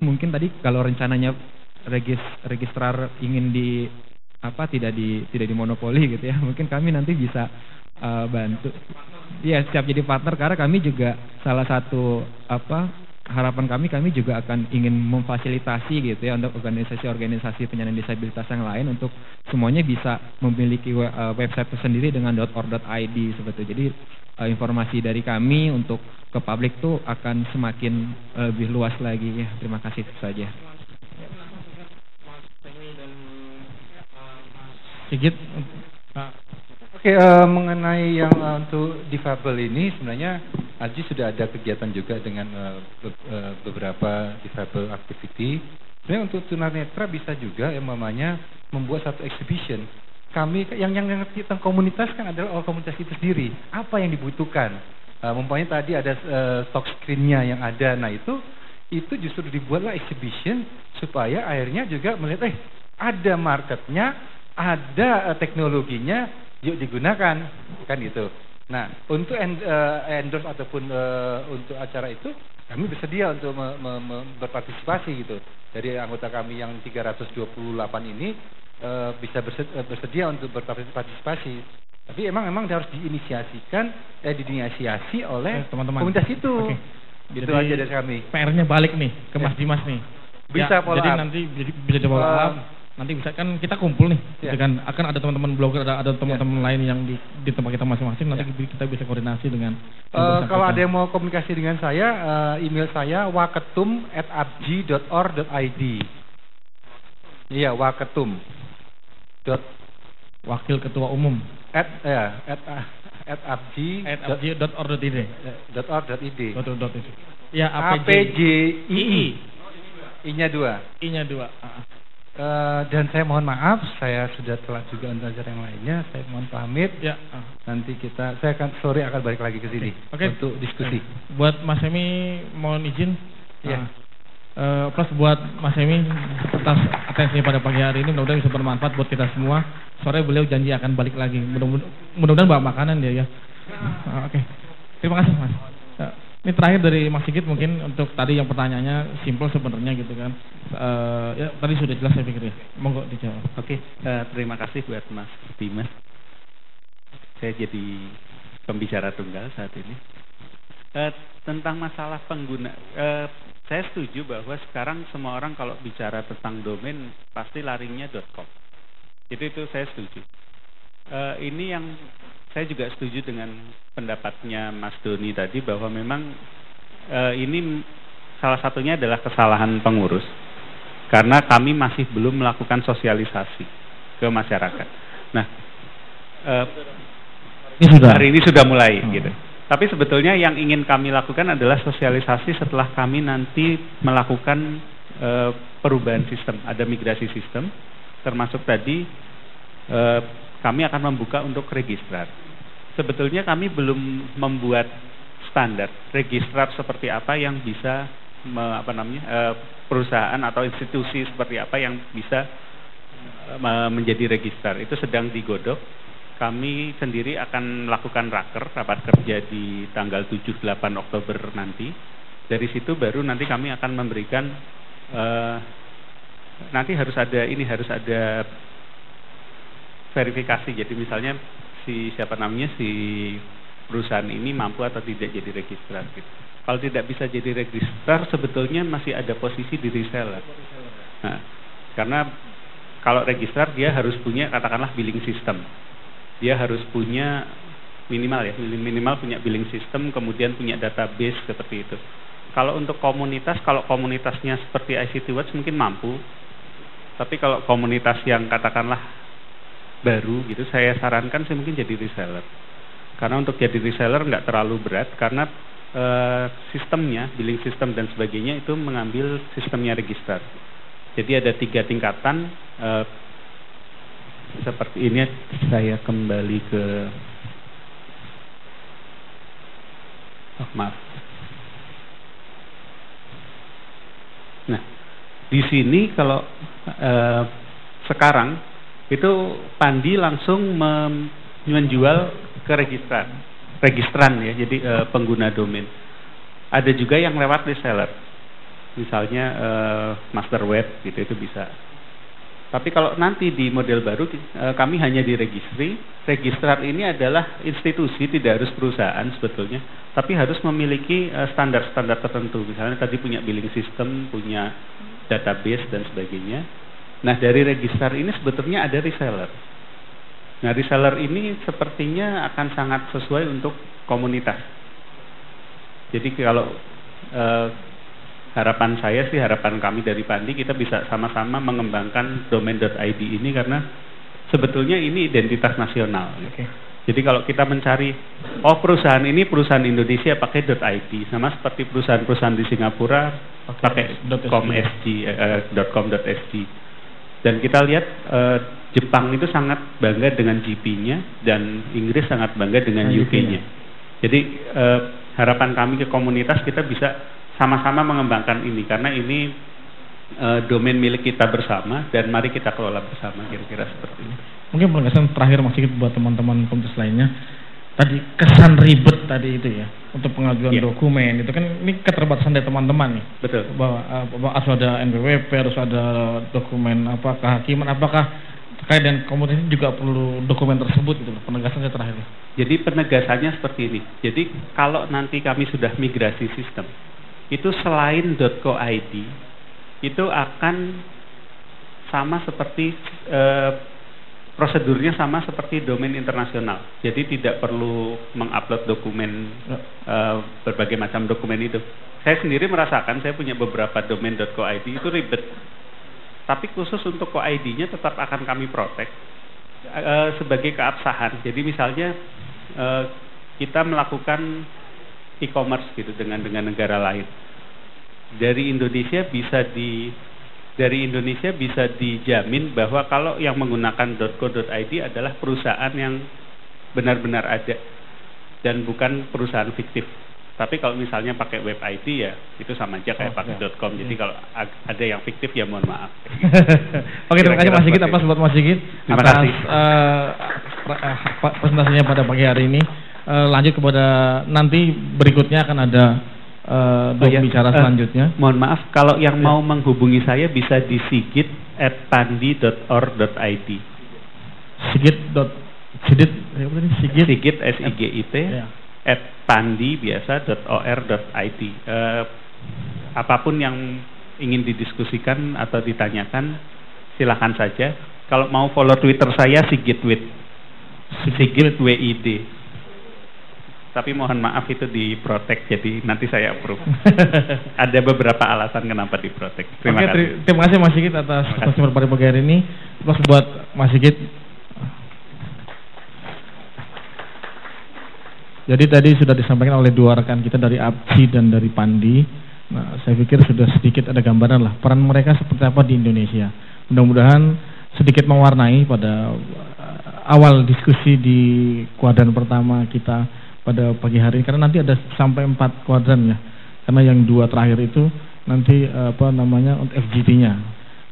mungkin tadi kalau rencananya registrar ingin tidak dimonopoli gitu ya, mungkin kami nanti bisa bantu. Iya, siap jadi partner karena kami juga salah satu harapan kami juga akan ingin memfasilitasi gitu ya untuk organisasi-organisasi penyandang disabilitas yang lain untuk semuanya bisa memiliki website tersendiri dengan .or.id seperti itu. Jadi informasi dari kami untuk ke publik tuh akan semakin lebih luas lagi ya. Terima kasih saja. Sigit. Oke, mengenai yang untuk difabel ini sebenarnya Aji sudah ada kegiatan juga dengan beberapa difabel activity. Sebenarnya untuk tunanetra bisa juga yang namanya membuat satu exhibition. Kami yang ngerti tentang komunitas kan adalah komunitas itu sendiri. Apa yang dibutuhkan? Umpamanya tadi ada stock screen-nya yang ada. Nah itu justru dibuatlah exhibition supaya akhirnya juga melihat ada marketnya, ada teknologinya, yuk digunakan, kan gitu. Nah, untuk endorse ataupun untuk acara itu, kami bersedia untuk berpartisipasi gitu. Dari anggota kami yang 328 ini bisa bersedia untuk berpartisipasi. Tapi emang harus diinisiasi oleh teman-teman komunitas itu. Oke. Gitu Jadi, aja dari kami. PR-nya balik nih ke Mas Dimas nih. Bisa follow jadi up. nanti bisa coba follow up. Nanti bisa kan kita kumpul nih, gitu kan akan ada teman-teman blogger, ada teman-teman lain yang di tempat kita masing-masing. Nanti kita bisa koordinasi dengan. Kalau ada yang mau komunikasi dengan saya, email saya waketum@abji.or.id. Iya, waketum. Wakil ketua umum. @abji.or.id. Ya, APJII. I-nya 2. I-nya 2. Dan saya mohon maaf, saya sudah telat juga untuk acara yang lainnya. Saya mohon pamit. Ya. Nanti saya akan balik lagi ke sini untuk diskusi. Buat Mas Hemi mohon izin. Ya. Plus buat Mas Hemi atas atensinya pada pagi hari ini, mudah-mudahan bisa bermanfaat buat kita semua. Sore beliau janji akan balik lagi. Mudah-mudahan bawa makanan dia ya. Oke. Terima kasih Mas. Ini terakhir dari Mas Sigit mungkin untuk tadi yang pertanyaannya simple sebenarnya gitu kan. Ya tadi sudah jelas saya pikir ya. Monggo dijawab. Oke, terima kasih buat Mas Dimas. Saya jadi pembicara tunggal saat ini. Tentang masalah pengguna, saya setuju bahwa sekarang semua orang kalau bicara tentang domain pasti larinya .com. Jadi itu saya setuju. Ini yang saya juga setuju dengan pendapatnya Mas Doni tadi bahwa memang ini salah satunya adalah kesalahan pengurus karena kami masih belum melakukan sosialisasi ke masyarakat. Nah, hari ini sudah mulai gitu. Tapi sebetulnya yang ingin kami lakukan adalah sosialisasi setelah kami nanti melakukan perubahan sistem, ada migrasi sistem, termasuk tadi kami akan membuka untuk registrar. Sebetulnya kami belum membuat standar registrar seperti apa yang bisa perusahaan atau institusi seperti apa yang bisa menjadi registrar. Itu sedang digodok. Kami sendiri akan melakukan rapat kerja di tanggal 7-8 Oktober nanti. Dari situ baru nanti kami akan memberikan nanti harus ada verifikasi. Jadi misalnya si perusahaan ini mampu atau tidak jadi registrar gitu. Kalau tidak bisa jadi registrar sebetulnya masih ada posisi di reseller. Nah, karena kalau registrar dia harus punya katakanlah billing system. Dia harus punya minimal punya billing system, kemudian punya database seperti itu. Kalau untuk komunitas, kalau komunitasnya seperti ICT Watch mungkin mampu. Tapi kalau komunitas yang katakanlah baru gitu, saya sarankan saya mungkin jadi reseller. Karena untuk jadi reseller nggak terlalu berat karena sistemnya, billing system dan sebagainya itu mengambil sistemnya registrar. Jadi ada 3 tingkatan. Seperti ini saya kembali ke maaf. Nah, di sini kalau sekarang itu Pandi langsung menjual ke registran ya, jadi pengguna domain. Ada juga yang lewat reseller. misalnya master web gitu, itu bisa. Tapi kalau nanti di model baru kami hanya diregistri. Registrar ini adalah institusi, tidak harus perusahaan sebetulnya, tapi harus memiliki standar-standar tertentu. Misalnya tadi punya billing system, punya database dan sebagainya. Nah, dari registrar ini sebetulnya ada reseller. Nah, reseller ini sepertinya akan sangat sesuai untuk komunitas. Jadi kalau harapan saya sih, harapan kami dari Pandi, kita bisa sama-sama mengembangkan domain.id ini karena sebetulnya ini identitas nasional. Oke. Jadi kalau kita mencari, oh perusahaan ini perusahaan Indonesia pakai .id, sama seperti perusahaan-perusahaan di Singapura pakai .com.sg. Dan kita lihat Jepang itu sangat bangga dengan GP-nya dan Inggris sangat bangga dengan UK-nya. Jadi harapan kami ke komunitas, kita bisa sama-sama mengembangkan ini karena ini domain milik kita bersama dan mari kita kelola bersama, kira-kira seperti ini. Mungkin penegasan terakhir Mas Sigit buat teman-teman komunitas lainnya. Tadi kesan ribet tadi itu ya untuk pengajuan dokumen itu kan ini keterbatasan dari teman-teman nih. Betul. Bahwa harus ada NPWP, harus ada dokumen apa kehakiman, apakah terkait dengan komunitas ini juga perlu dokumen tersebut gitu. Penegasannya terakhir. Jadi penegasannya seperti ini. Jadi kalau nanti kami sudah migrasi sistem, itu selain .co.id itu akan sama seperti prosedurnya sama seperti domain internasional. Jadi tidak perlu mengupload dokumen berbagai macam dokumen itu. Saya sendiri merasakan saya punya beberapa domain .co.id itu ribet. Tapi khusus untuk co.id-nya tetap akan kami protect sebagai keabsahan. Jadi misalnya kita melakukan e-commerce gitu dengan negara lain. Dari Indonesia bisa dijamin bahwa kalau yang menggunakan .co.id adalah perusahaan yang benar-benar ada dan bukan perusahaan fiktif. Tapi kalau misalnya pakai web ID ya itu sama aja kayak pakai .com. Jadi kalau ada yang fiktif ya mohon maaf. Oke, terima kasih Mas Sigit atas buat Mas Sigit atas presentasinya pada pagi hari ini. Lanjut kepada nanti berikutnya akan ada bicara selanjutnya. Mohon maaf, kalau yang mau menghubungi saya bisa di sigit@pandi.or.id. Sigit SIGIT @pandi biasa.or.id. Apapun yang ingin didiskusikan atau ditanyakan silakan saja. Kalau mau follow Twitter saya Sigit WID. Tapi mohon maaf itu diprotek, jadi nanti saya approve. Ada beberapa alasan kenapa diprotek. Terima kasih. Terima kasih Mas Sigit atas pertemuan pada pagi hari ini. Terus buat Mas Sigit. Jadi tadi sudah disampaikan oleh dua rekan kita dari APSI dan dari Pandi. Nah, saya pikir sudah sedikit ada gambaran lah peran mereka seperti apa di Indonesia. Mudah-mudahan sedikit mewarnai pada awal diskusi di kuadran pertama kita pada pagi hari, karena nanti ada sampai 4 kuadran ya, karena yang 2 terakhir itu nanti untuk FGD-nya.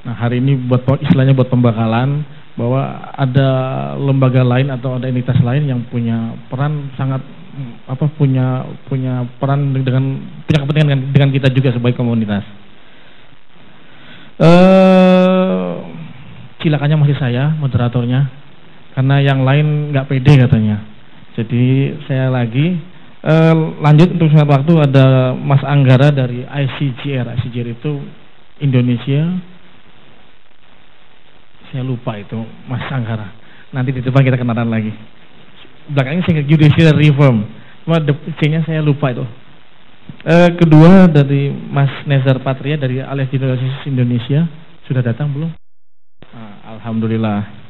Nah, hari ini buat istilahnya buat pembakalan bahwa ada lembaga lain atau ada entitas lain yang punya peran sangat punya peran dengan punya kepentingan dengan kita juga sebagai komunitas. Silakannya masih saya moderatornya, karena yang lain nggak pede katanya. Jadi saya lagi lanjut untuk singkat waktu ada Mas Anggara dari ICGR. ICGR itu Indonesia. Saya lupa itu Mas Anggara. Nanti di depan kita kenalan lagi. Belakangnya saya Judicial Reform. Cuma C-nya saya lupa itu. Kedua dari Mas Nezar Patria dari Alliance Digital Indonesia. Sudah datang belum? Alhamdulillah.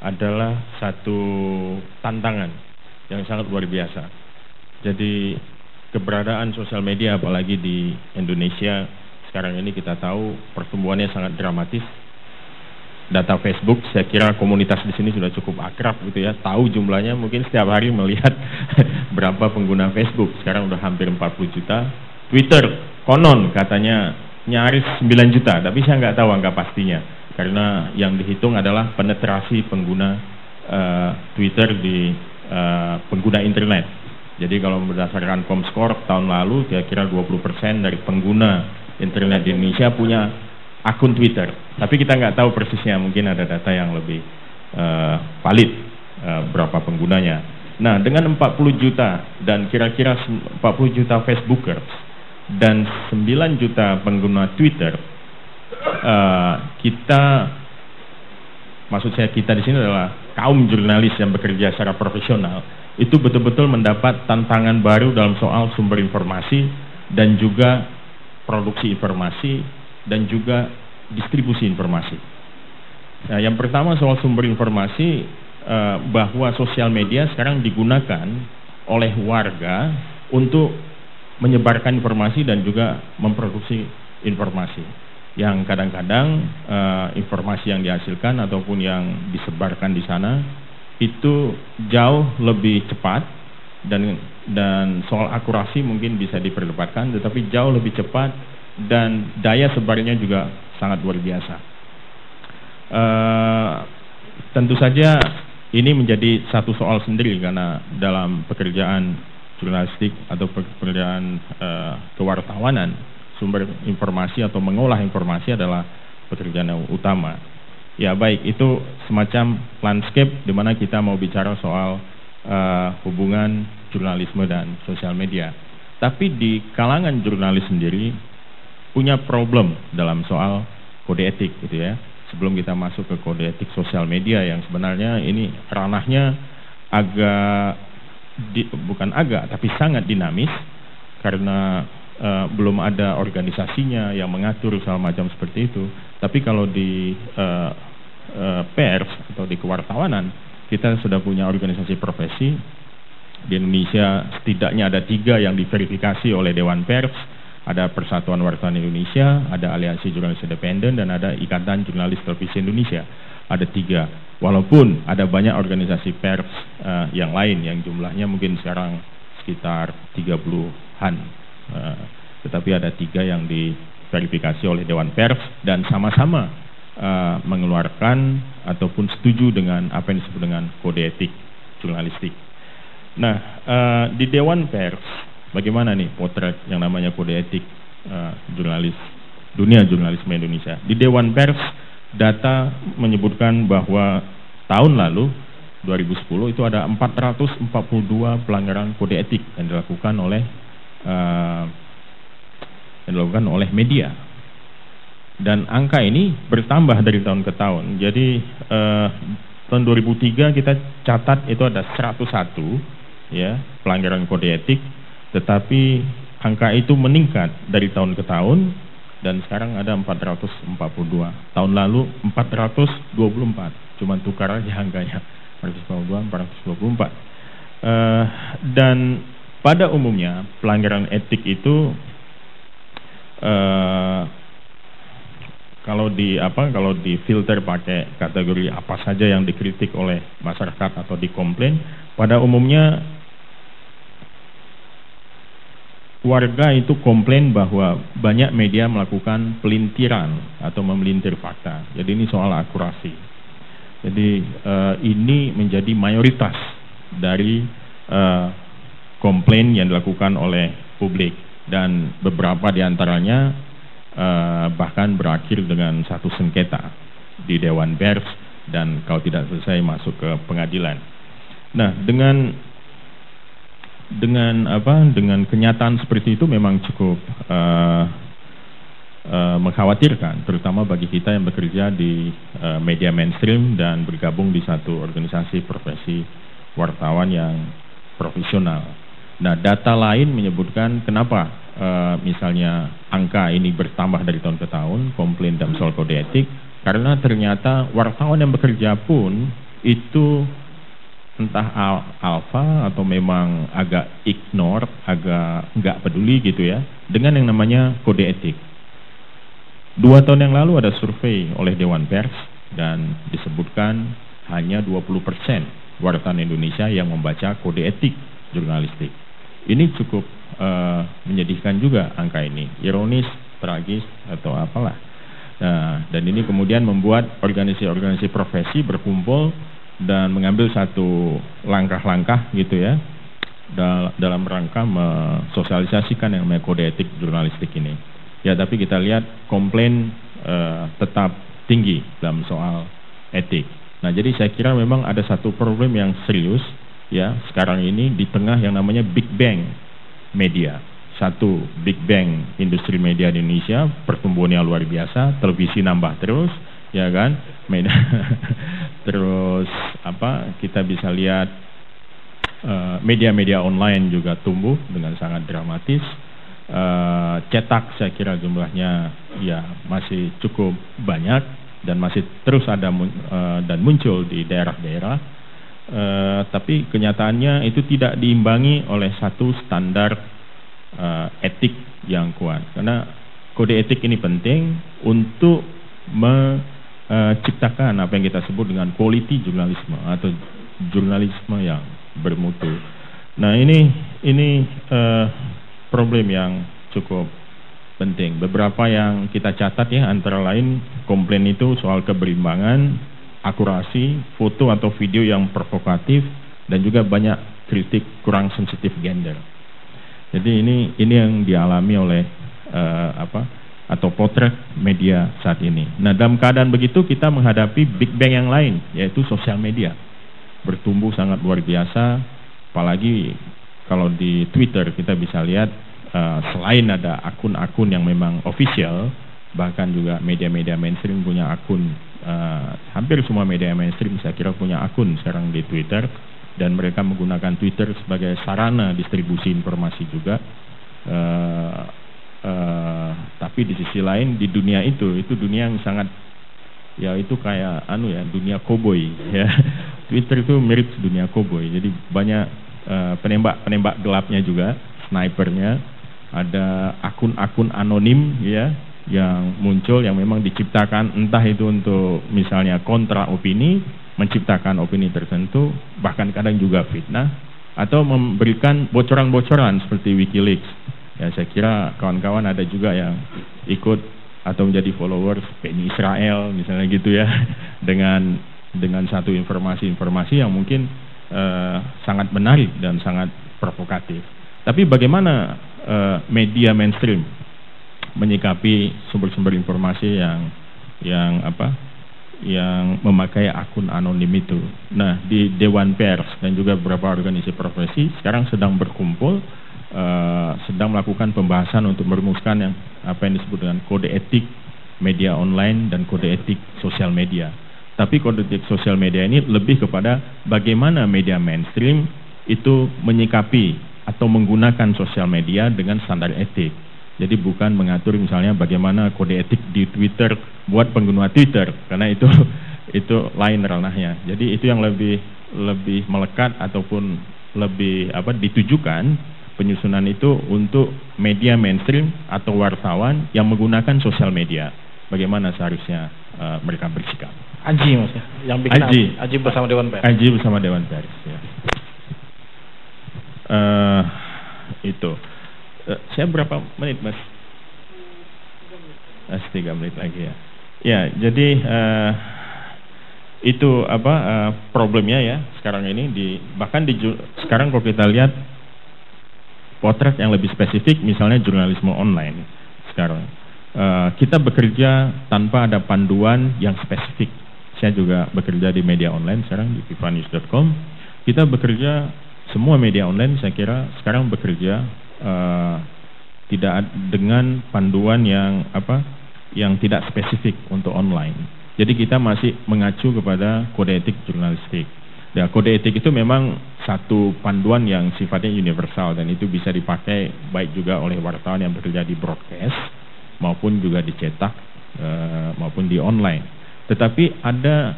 adalah satu tantangan yang sangat luar biasa. Jadi keberadaan sosial media apalagi di Indonesia sekarang ini kita tahu pertumbuhannya sangat dramatis. Data Facebook, saya kira komunitas di sini sudah cukup akrab gitu ya, tahu jumlahnya, mungkin setiap hari melihat berapa pengguna Facebook. Sekarang udah hampir 40 juta. Twitter konon katanya nyaris 9 juta, tapi saya nggak tahu angka pastinya karena yang dihitung adalah penetrasi pengguna Twitter di pengguna internet. Jadi kalau berdasarkan Comscore tahun lalu kira-kira 20% dari pengguna internet di Indonesia punya akun Twitter, tapi kita nggak tahu persisnya, mungkin ada data yang lebih valid berapa penggunanya. Nah, dengan 40 juta dan kira-kira 40 juta Facebookers dan 9 juta pengguna Twitter, maksud saya kita di sini adalah kaum jurnalis yang bekerja secara profesional, itu betul-betul mendapat tantangan baru dalam soal sumber informasi dan juga produksi informasi dan juga distribusi informasi. Nah, yang pertama soal sumber informasi, bahwa sosial media sekarang digunakan oleh warga untuk menyebarkan informasi dan juga memproduksi informasi. Yang kadang-kadang informasi yang dihasilkan ataupun yang disebarkan di sana itu jauh lebih cepat dan soal akurasi mungkin bisa diperdebatkan, tetapi jauh lebih cepat dan daya sebarnya juga sangat luar biasa. Tentu saja ini menjadi satu soal sendiri karena dalam pekerjaan jurnalistik atau pekerjaan kewartawanan, sumber informasi atau mengolah informasi adalah pekerjaan yang utama. Ya baik, itu semacam landscape di mana kita mau bicara soal hubungan jurnalisme dan sosial media. Tapi di kalangan jurnalis sendiri punya problem dalam soal kode etik gitu ya. Sebelum kita masuk ke kode etik sosial media yang sebenarnya ini ranahnya tapi sangat dinamis karena belum ada organisasinya yang mengatur segala macam seperti itu. Tapi kalau di pers atau di kewartawanan kita sudah punya organisasi profesi. Di Indonesia setidaknya ada 3 yang diverifikasi oleh Dewan Pers, ada Persatuan Wartawan Indonesia, ada Aliansi Jurnalis Independen, dan ada Ikatan Jurnalis Televisi Indonesia. Ada 3. Walaupun ada banyak organisasi pers yang lain yang jumlahnya mungkin sekarang sekitar 30-an, tetapi ada 3 yang diverifikasi oleh Dewan Pers dan sama-sama mengeluarkan ataupun setuju dengan apa yang disebut dengan kode etik jurnalistik. Nah, di Dewan Pers bagaimana nih potret yang namanya kode etik dunia jurnalisme Indonesia? Di Dewan Pers data menyebutkan bahwa tahun lalu 2010 itu ada 442 pelanggaran kode etik yang dilakukan oleh media. Dan angka ini bertambah dari tahun ke tahun. Jadi tahun 2003 kita catat itu ada 101 ya pelanggaran kode etik, tetapi angka itu meningkat dari tahun ke tahun dan sekarang ada 442. Tahun lalu 424, cuman tukar aja angkanya 442, 424. Dan pada umumnya pelanggaran etik itu kalau difilter pakai kategori apa saja yang dikritik oleh masyarakat atau dikomplain, pada umumnya warga itu komplain bahwa banyak media melakukan pelintiran atau memelintir fakta. Jadi ini soal akurasi. Jadi ini menjadi mayoritas dari komplain yang dilakukan oleh publik, dan beberapa diantaranya bahkan berakhir dengan satu sengketa di Dewan Pers dan kalau tidak selesai masuk ke pengadilan. Nah, dengan kenyataan seperti itu memang cukup mengkhawatirkan, terutama bagi kita yang bekerja di media mainstream dan bergabung di satu organisasi profesi wartawan yang profesional. Nah, data lain menyebutkan kenapa misalnya angka ini bertambah dari tahun ke tahun, komplain dalam soal kode etik, karena ternyata wartawan yang bekerja pun itu entah alfa atau memang agak ignore, agak nggak peduli gitu ya, dengan yang namanya kode etik. 2 tahun yang lalu ada survei oleh Dewan Pers dan disebutkan hanya 20% wartawan Indonesia yang membaca kode etik jurnalistik. Ini cukup menyedihkan juga angka ini, ironis, tragis atau apalah. Nah, dan ini kemudian membuat organisasi-organisasi profesi berkumpul dan mengambil satu langkah-langkah gitu ya dalam rangka mensosialisasikan yang namanya kode etik jurnalistik ini. Ya, tapi kita lihat komplain tetap tinggi dalam soal etik. Nah, jadi saya kira memang ada satu problem yang serius ya sekarang ini di tengah yang namanya Big Bang media. Satu, Big Bang industri media di Indonesia, pertumbuhannya luar biasa, televisi nambah terus, ya kan? Terus kita bisa lihat media-media online juga tumbuh dengan sangat dramatis. Cetak saya kira jumlahnya ya masih cukup banyak dan masih terus ada dan muncul di daerah-daerah. Tapi kenyataannya itu tidak diimbangi oleh satu standar etik yang kuat, karena kode etik ini penting untuk menciptakan apa yang kita sebut dengan quality jurnalisme atau jurnalisme yang bermutu. Nah, ini problem yang cukup penting. Beberapa yang kita catat ya, antara lain komplain itu soal keberimbangan, akurasi, foto atau video yang provokatif, dan juga banyak kritik kurang sensitif gender. Jadi ini yang dialami oleh atau potret media saat ini. Nah, dalam keadaan begitu kita menghadapi Big Bang yang lain, yaitu sosial media. Bertumbuh sangat luar biasa, apalagi kalau di Twitter kita bisa lihat selain ada akun-akun yang memang official, bahkan juga media-media mainstream punya akun, hampir semua media mainstream saya kira punya akun sekarang di Twitter. Dan mereka menggunakan Twitter sebagai sarana distribusi informasi juga. Tapi di sisi lain di dunia itu dunia yang sangat ya itu kayak dunia koboi ya. Twitter itu mirip dunia koboi. Jadi banyak penembak gelapnya juga, snipernya. Ada akun-akun anonim ya yang muncul yang memang diciptakan entah itu untuk misalnya kontra opini, menciptakan opini tertentu, bahkan kadang juga fitnah, atau memberikan bocoran-bocoran seperti WikiLeaks. Ya, saya kira kawan-kawan ada juga yang ikut atau menjadi followers PNI Israel misalnya gitu ya, dengan satu informasi-informasi yang mungkin sangat menarik dan sangat provokatif. Tapi bagaimana media mainstream menyikapi sumber-sumber informasi yang memakai akun anonim itu. Nah, di Dewan Pers dan juga beberapa organisasi profesi sekarang sedang berkumpul, sedang melakukan pembahasan untuk merumuskan yang disebut dengan kode etik media online dan kode etik sosial media. Tapi kode etik sosial media ini lebih kepada bagaimana media mainstream itu menyikapi atau menggunakan sosial media dengan standar etik. Jadi bukan mengatur misalnya bagaimana kode etik di Twitter buat pengguna Twitter, karena itu lain ranahnya. Jadi itu yang lebih melekat ataupun lebih ditujukan penyusunan itu untuk media mainstream atau wartawan yang menggunakan sosial media. Bagaimana seharusnya mereka bersikap. Aji mas ya, yang bikin Aji bersama Dewan Pers. Aji bersama Dewan Pers ya. Itu. Saya berapa menit mas? 3 menit lagi ya. Ya, jadi itu problemnya ya sekarang ini bahkan sekarang kalau kita lihat potret yang lebih spesifik, misalnya jurnalisme online sekarang kita bekerja tanpa ada panduan yang spesifik. Saya juga bekerja di media online sekarang di vivanews.com. Kita bekerja, semua media online saya kira sekarang bekerja tidak dengan panduan yang tidak spesifik untuk online. Jadi kita masih mengacu kepada kode etik jurnalistik. Ya, kode etik itu memang satu panduan yang sifatnya universal dan itu bisa dipakai baik juga oleh wartawan yang bekerja di broadcast maupun juga dicetak maupun di online. Tetapi ada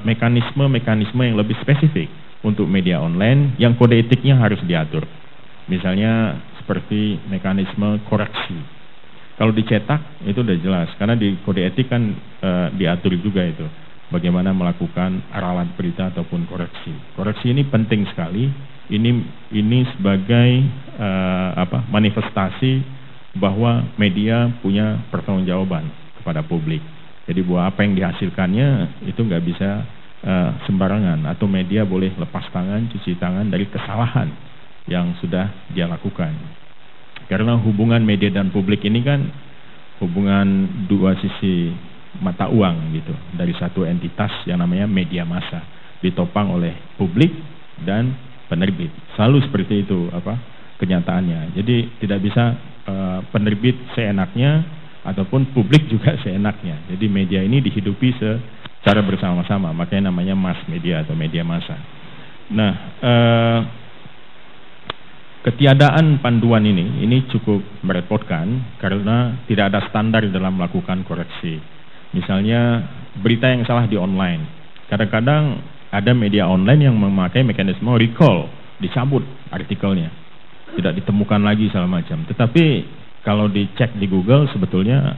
mekanisme-mekanisme yang lebih spesifik untuk media online yang kode etiknya harus diatur. Misalnya seperti mekanisme koreksi. Kalau dicetak itu udah jelas, karena di kode etik kan diatur juga itu bagaimana melakukan ralat berita ataupun koreksi. Koreksi ini penting sekali. Ini sebagai manifestasi bahwa media punya pertanggungjawaban kepada publik. Jadi bahwa apa yang dihasilkannya itu nggak bisa sembarangan, atau media boleh lepas tangan, cuci tangan dari kesalahan yang sudah dia lakukan. Karena hubungan media dan publik ini kan hubungan dua sisi mata uang gitu, dari satu entitas yang namanya media massa, ditopang oleh publik dan penerbit. Selalu seperti itu kenyataannya. Jadi tidak bisa penerbit seenaknya ataupun publik juga seenaknya. Jadi media ini dihidupi secara bersama-sama, makanya namanya mass media atau media massa. Nah, ketiadaan panduan ini cukup merepotkan karena tidak ada standar dalam melakukan koreksi. Misalnya berita yang salah di online. Kadang-kadang ada media online yang memakai mekanisme recall, dicabut artikelnya, tidak ditemukan lagi segala macam. Tetapi kalau dicek di Google sebetulnya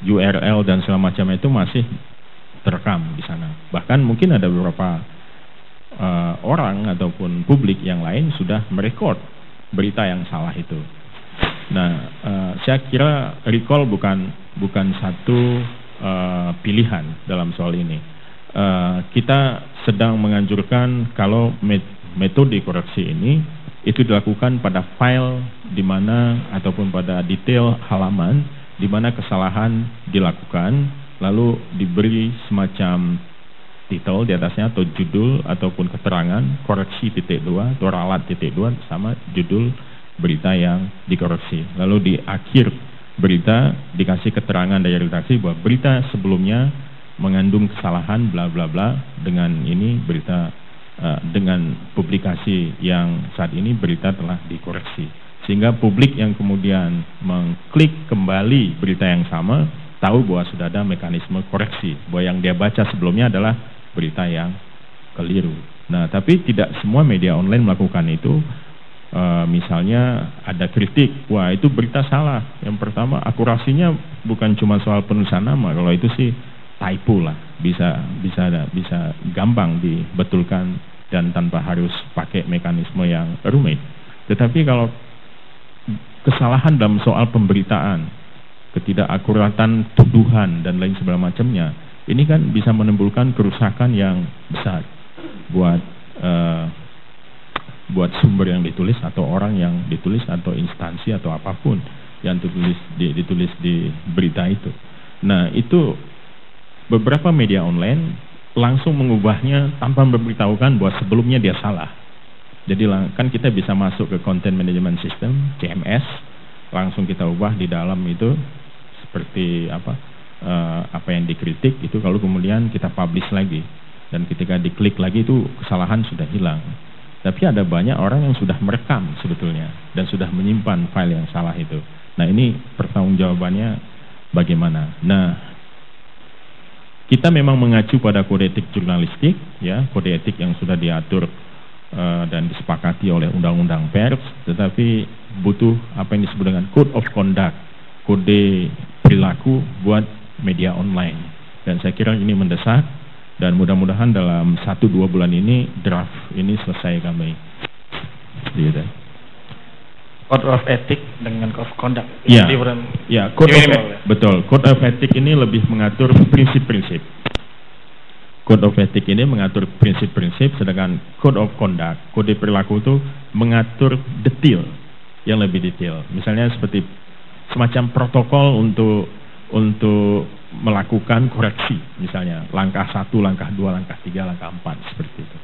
URL dan segala macam itu masih terekam di sana. Bahkan mungkin ada beberapa orang ataupun publik yang lain sudah merekod berita yang salah itu. Nah, saya kira recall bukan satu pilihan dalam soal ini. Kita sedang menganjurkan kalau metode koreksi ini itu dilakukan pada file di mana ataupun pada detail halaman di mana kesalahan dilakukan, lalu diberi semacam titel di atasnya atau judul ataupun keterangan koreksi .2 atau ralat .2 sama judul berita yang dikoreksi. Lalu di akhir berita dikasih keterangan dari redaksi bahwa berita sebelumnya mengandung kesalahan bla bla bla, dengan ini berita dengan publikasi yang saat ini berita telah dikoreksi, sehingga publik yang kemudian mengklik kembali berita yang sama tahu bahwa sudah ada mekanisme koreksi, bahwa yang dia baca sebelumnya adalah berita yang keliru. Nah, tapi tidak semua media online melakukan itu. Misalnya ada kritik, wah itu berita salah. Yang pertama, akurasinya bukan cuma soal penulisan nama, kalau itu sih typo lah, bisa gampang dibetulkan dan tanpa harus pakai mekanisme yang rumit. Tetapi kalau kesalahan dalam soal pemberitaan, ketidakakuratan tuduhan dan lain segala macamnya, ini kan bisa menimbulkan kerusakan yang besar buat sumber yang ditulis atau orang yang ditulis atau instansi atau apapun yang ditulis di berita itu. Nah, itu beberapa media online langsung mengubahnya tanpa memberitahukan bahwa sebelumnya dia salah. Jadi kan kita bisa masuk ke Content Management System CMS, langsung kita ubah di dalam itu seperti apa yang dikritik itu, kalau kemudian kita publish lagi, dan ketika diklik lagi itu kesalahan sudah hilang. Tapi ada banyak orang yang sudah merekam sebetulnya dan sudah menyimpan file yang salah itu. Nah, ini pertanggungjawabannya bagaimana? Nah, kita memang mengacu pada kode etik jurnalistik, ya, kode etik yang sudah diatur dan disepakati oleh Undang-Undang Pers, tetapi butuh apa yang disebut dengan Code of Conduct, kode perilaku buat media online. Dan saya kira ini mendesak, dan mudah-mudahan dalam 1-2 bulan ini draft ini selesai kami. Gitu. Code of Ethic dengan Code of Conduct. Ya, betul. Code of Ethic ini lebih mengatur prinsip-prinsip. Code of Ethic ini mengatur prinsip-prinsip, sedangkan Code of Conduct, kode perilaku itu mengatur detail, yang lebih detail. Misalnya seperti semacam protokol untuk melakukan koreksi, misalnya langkah 1, langkah 2, langkah 3, langkah 4, seperti itu.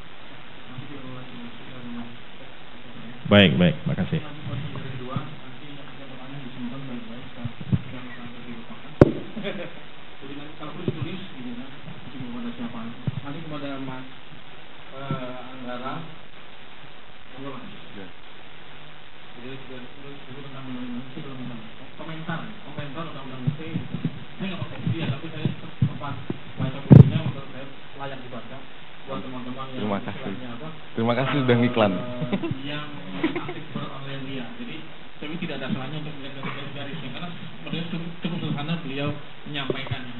Baik, makasih. Jadi kalau perlu ditulis gitu kan, kepada siapa? Nanti kepada Mas Anggara. Jadi itu tentang komentar undang-undang ITE. Saya nggak pakai dia, tapi saya sempat baca bukunya, menurut saya layak Terima kasih sudah ngiklan. Yang aktif beronline dia. Jadi tapi tidak ada salahnya untuk melihat dari garisnya karena sebenarnya cukup sederhana beliau menyampaikannya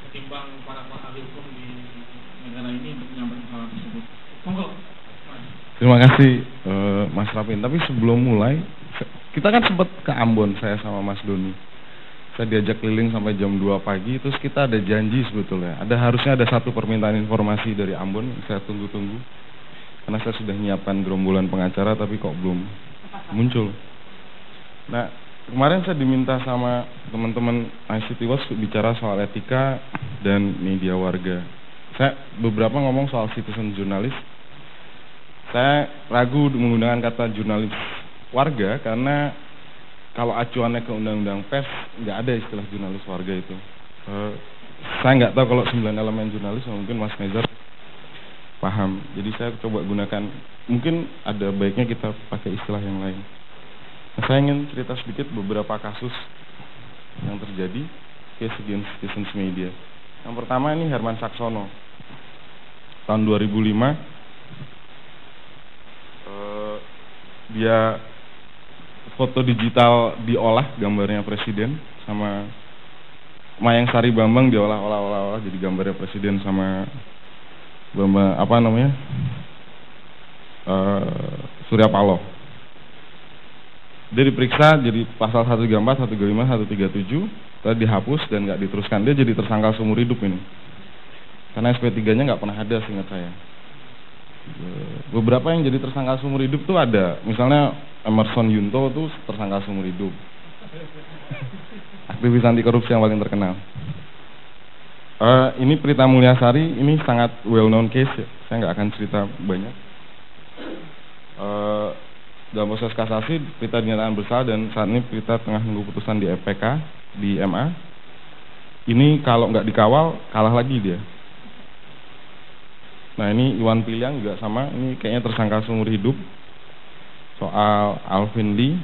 ketimbang para ahli hukum di negara ini untuk menyampaikan hal tersebut. Monggo, Mas. Terima kasih Mas Rapin. Tapi sebelum mulai, kita kan sempat ke Ambon saya sama Mas Doni. Saya diajak keliling sampai jam 2 pagi, terus kita ada janji sebetulnya. Harusnya ada satu permintaan informasi dari Ambon, saya tunggu-tunggu. Karena saya sudah menyiapkan gerombolan pengacara, tapi kok belum muncul. Nah, kemarin saya diminta sama teman-teman ICT Watch bicara soal etika dan media warga. Saya beberapa ngomong soal citizen jurnalis. Saya ragu menggunakan kata jurnalis warga karena kalau acuannya ke undang-undang pers nggak ada istilah jurnalis warga itu. Saya nggak tahu kalau 9 elemen jurnalis, mungkin Mas Nezar paham. Jadi saya coba gunakan, mungkin ada baiknya kita pakai istilah yang lain. Nah, saya ingin cerita sedikit beberapa kasus yang terjadi case against citizens media. Yang pertama ini Herman Saksono. Tahun 2005 dia foto digital diolah gambarnya presiden sama Mayang Sari Bambang diolah jadi gambarnya presiden sama Bambang Surya Paloh. Dia diperiksa jadi pasal 134, 135, 137, tadi dihapus dan nggak diteruskan. Dia jadi tersangka seumur hidup ini. Karena SP3-nya nggak pernah ada seingat saya. Beberapa yang jadi tersangka seumur hidup tuh ada, misalnya Emerson Yunto tuh tersangka seumur hidup. Aktivis anti korupsi yang paling terkenal. Ini Prita Mulyasari, ini sangat well known case ya. Saya nggak akan cerita banyak. Dalam proses kasasi Prita dinyatakan bersalah dan saat ini Prita tengah menunggu putusan di FPK di MA. Ini kalau nggak dikawal kalah lagi dia. Nah ini Iwan Piliang juga sama, ini kayaknya tersangka seumur hidup soal Alvin Lee.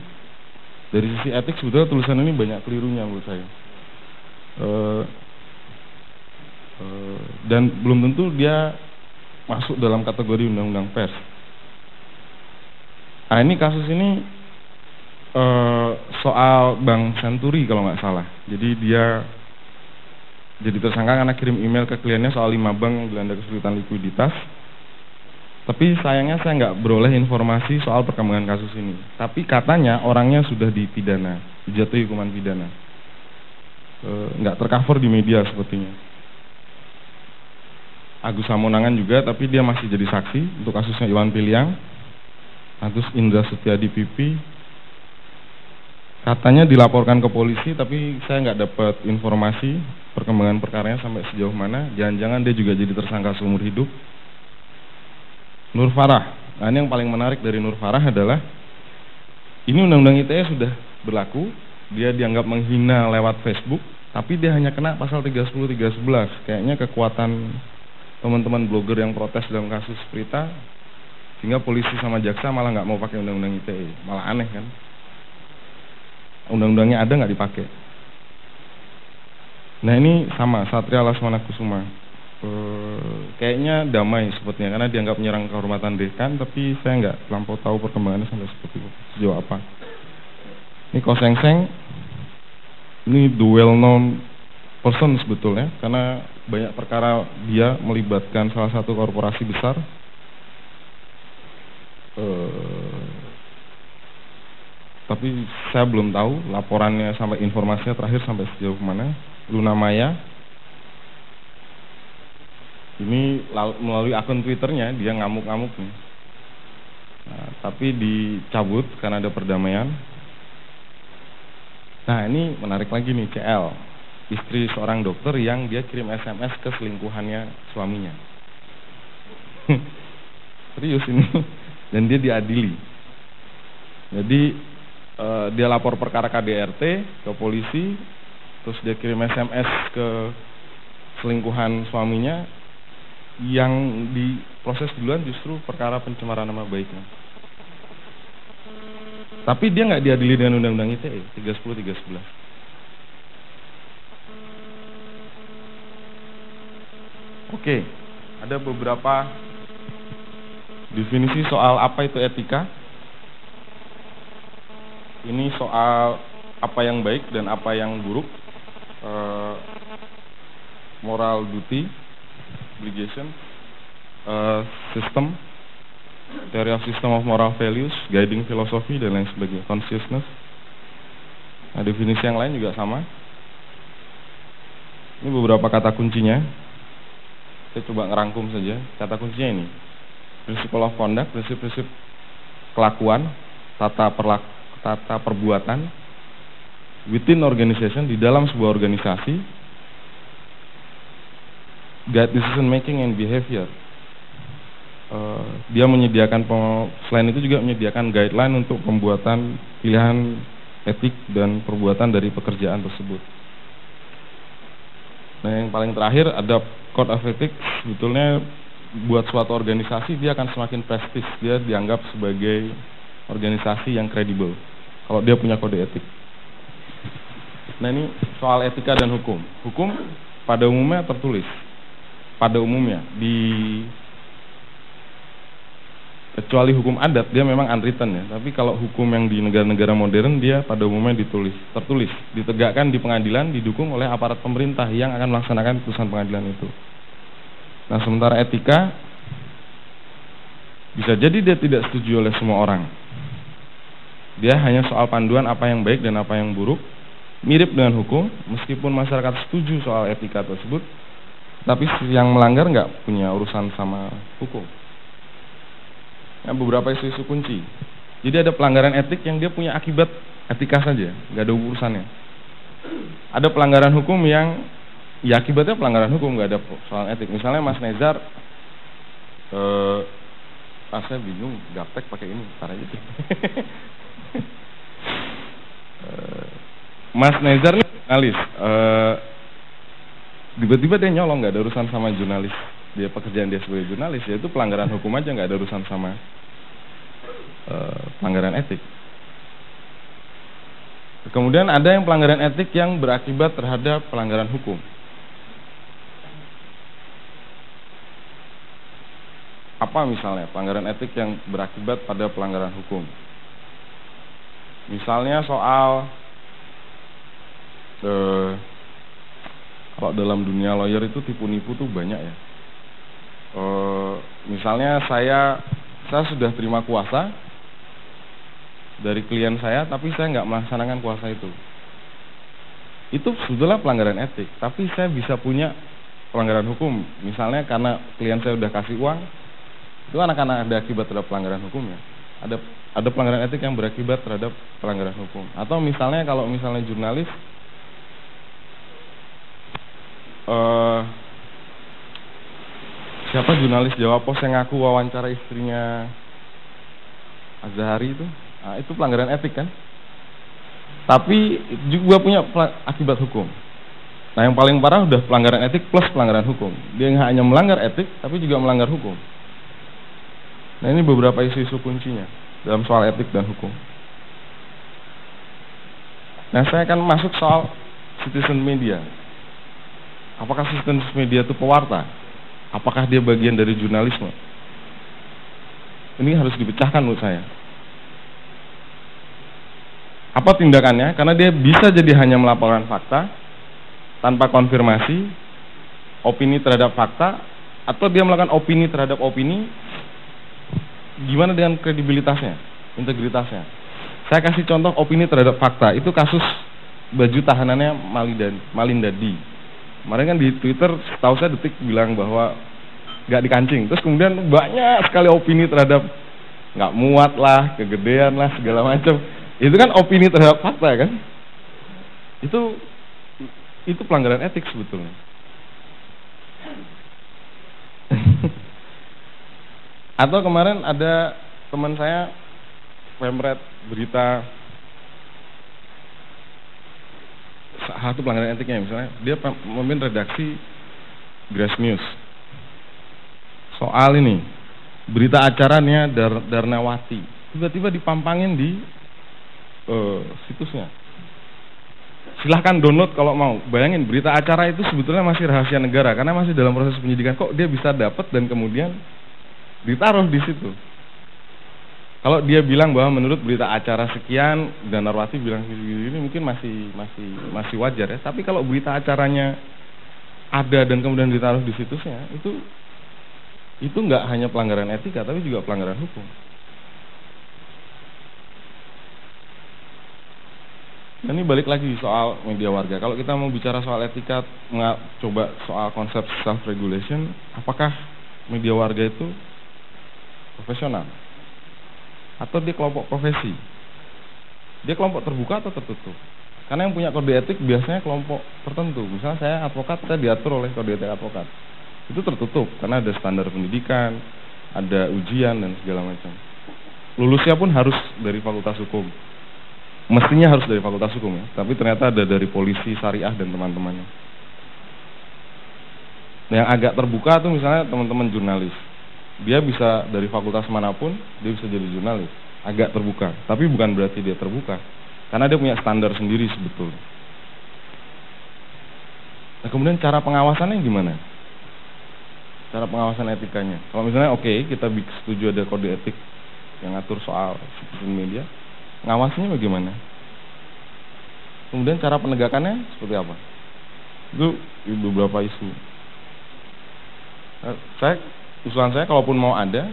Dari sisi etik sebetulnya tulisan ini banyak kelirunya menurut saya. Dan belum tentu dia masuk dalam kategori undang-undang pers. Nah ini kasus ini soal Bank Senturi kalau nggak salah. Jadi dia jadi tersangka karena kirim email ke kliennya soal 5 bank yang dilanda kesulitan likuiditas. Tapi sayangnya saya nggak beroleh informasi soal perkembangan kasus ini. Tapi katanya orangnya sudah dipidana, dijatuhi hukuman pidana. Nggak tercover di media sepertinya. Agus Samonangan juga, tapi dia masih jadi saksi untuk kasusnya Iwan Piliang. Agus Indra Setiadi Pipi. Katanya dilaporkan ke polisi, tapi saya nggak dapat informasi perkembangan perkaranya sampai sejauh mana. Jangan-jangan dia juga jadi tersangka seumur hidup. Nur Farah. Nah ini yang paling menarik dari Nur Farah adalah ini undang-undang ITE sudah berlaku. Dia dianggap menghina lewat Facebook, tapi dia hanya kena pasal 310-311. Kayaknya kekuatan teman-teman blogger yang protes dalam kasus Prita, sehingga polisi sama jaksa malah nggak mau pakai undang-undang ITE. Malah aneh kan? Undang-undangnya ada nggak dipakai. Nah ini sama Satria Lasmana Kusuma. Kayaknya damai sepertinya karena dianggap menyerang kehormatan dekan, tapi saya nggak terlampau tahu perkembangannya sampai seperti sejauh apa. Ini Kosengseng, ini the well known person sebetulnya karena banyak perkara dia melibatkan salah satu korporasi besar. Tapi saya belum tahu laporannya sampai informasinya terakhir sampai sejauh mana. Luna Maya ini melalui akun Twitternya dia ngamuk-ngamuk nih. Nah, tapi dicabut karena ada perdamaian. Nah ini menarik lagi nih, CL, istri seorang dokter yang dia kirim SMS ke selingkuhannya suaminya. Serius ini. Dan dia diadili. Jadi dia lapor perkara KDRT ke polisi, terus dia kirim SMS ke selingkuhan suaminya, yang diproses duluan justru perkara pencemaran nama baiknya. Tapi dia nggak diadili dengan undang-undang ITE 310-311. Oke, ada beberapa Definisi soal apa itu etika. Ini soal apa yang baik dan apa yang buruk. Moral duty, obligation, system, theory of system of moral values, guiding philosophy, dan lain sebagainya, consciousness. Nah, definisi yang lain juga sama. Ini beberapa kata kuncinya. Saya coba ngerangkum saja. Kata kuncinya ini: principle of conduct, prinsip-prinsip kelakuan, tata perbuatan within organization, di dalam sebuah organisasi. Guide decision making and behavior. Dia menyediakan, selain itu juga menyediakan guideline untuk pembuatan pilihan etik dan perbuatan dari pekerjaan tersebut. Nah, yang paling terakhir ada code of ethics. Sebetulnya buat suatu organisasi dia akan semakin prestis, dia dianggap sebagai organisasi yang kredibel kalau dia punya kode etik. Nah, ini soal etika dan hukum. Hukum pada umumnya tertulis. Pada umumnya, kecuali hukum adat, dia memang unwritten ya. Tapi kalau hukum yang di negara-negara modern, dia pada umumnya tertulis, ditegakkan di pengadilan, didukung oleh aparat pemerintah yang akan melaksanakan putusan pengadilan itu. Nah, sementara etika, bisa jadi dia tidak setuju oleh semua orang. Dia hanya soal panduan apa yang baik dan apa yang buruk, mirip dengan hukum, meskipun masyarakat setuju soal etika tersebut, tapi yang melanggar nggak punya urusan sama hukum. Nah, beberapa isu-isu kunci. Jadi ada pelanggaran etik yang dia punya akibat etika saja, nggak ada urusannya. Ada pelanggaran hukum yang ya akibatnya pelanggaran hukum, nggak ada soal etik. Misalnya Mas Nezar, saya bingung, gaptek pakai ini, ntar aja. Mas Nezar nih jurnalis. Tiba-tiba dia nyolong, nggak ada urusan sama jurnalis, dia pekerjaan dia sebagai jurnalis, ya itu pelanggaran hukum aja, nggak ada urusan sama pelanggaran etik. Kemudian ada yang pelanggaran etik yang berakibat terhadap pelanggaran hukum. Apa misalnya pelanggaran etik yang berakibat pada pelanggaran hukum? Misalnya soal kalau dalam dunia lawyer itu tipu-nipu tuh banyak ya. Misalnya saya sudah terima kuasa dari klien saya, tapi saya nggak melaksanakan kuasa itu. Itu sebetulnya pelanggaran etik, tapi saya bisa punya pelanggaran hukum. Misalnya karena klien saya udah kasih uang, itu kan akan ada akibat terhadap pelanggaran hukumnya. Ada pelanggaran etik yang berakibat terhadap pelanggaran hukum. Atau misalnya kalau misalnya jurnalis, siapa jurnalis Jawa Pos yang ngaku wawancara istrinya Azhari itu? Nah, itu pelanggaran etik kan? Tapi juga punya akibat hukum. Nah, yang paling parah udah pelanggaran etik plus pelanggaran hukum. Dia nggak hanya melanggar etik, tapi juga melanggar hukum. Nah, ini beberapa isu-isu kuncinya dalam soal etik dan hukum. Nah, saya akan masuk soal citizen media. Apakah citizen media itu pewarta? Apakah dia bagian dari jurnalisme? Ini harus dipecahkan menurut saya. Apa tindakannya? Karena dia bisa jadi hanya melaporkan fakta tanpa konfirmasi, opini terhadap fakta, atau dia melakukan opini terhadap opini. Gimana dengan kredibilitasnya, integritasnya? Saya kasih contoh opini terhadap fakta. Itu kasus baju tahanannya Malindadi. Kemarin kan di Twitter, setahu saya Detik bilang bahwa nggak dikancing. Terus kemudian banyak sekali opini terhadap nggak muat lah, kegedean lah, segala macam. Itu kan opini terhadap fakta kan? Itu pelanggaran etik sebetulnya. Atau kemarin ada teman saya pemret berita satu pelanggaran etiknya, misalnya dia memimpin redaksi Grass News soal ini berita acaranya Darnawati, tiba-tiba dipampangin di situsnya. Silahkan download kalau mau. Bayangin, berita acara itu sebetulnya masih rahasia negara karena masih dalam proses penyidikan, kok dia bisa dapat dan kemudian ditaruh di situ. Kalau dia bilang bahwa menurut berita acara sekian dan normatif bilang ini mungkin masih wajar ya. Tapi kalau berita acaranya ada dan kemudian ditaruh di situsnya, itu nggak hanya pelanggaran etika tapi juga pelanggaran hukum. Dan ini balik lagi soal media warga. Kalau kita mau bicara soal etika, coba soal konsep self regulation, apakah media warga itu profesional atau dia kelompok profesi? Dia kelompok terbuka atau tertutup? Karena yang punya kode etik biasanya kelompok tertentu. Misalnya saya advokat, saya diatur oleh kode etik advokat. Itu tertutup karena ada standar pendidikan, ada ujian dan segala macam. Lulusnya pun harus dari fakultas hukum. Mestinya harus dari fakultas hukum ya, tapi ternyata ada dari polisi, syariah dan teman-temannya. Nah, yang agak terbuka tuh misalnya teman-teman jurnalis. Dia bisa dari fakultas manapun, dia bisa jadi jurnalis. Agak terbuka, tapi bukan berarti dia terbuka. Karena dia punya standar sendiri sebetulnya. Nah, kemudian cara pengawasannya gimana? Cara pengawasan etikanya. Kalau misalnya kita setuju ada kode etik yang ngatur soal media, ngawasnya bagaimana? Kemudian cara penegakannya seperti apa? Itu beberapa isu. Usulan saya kalaupun mau ada,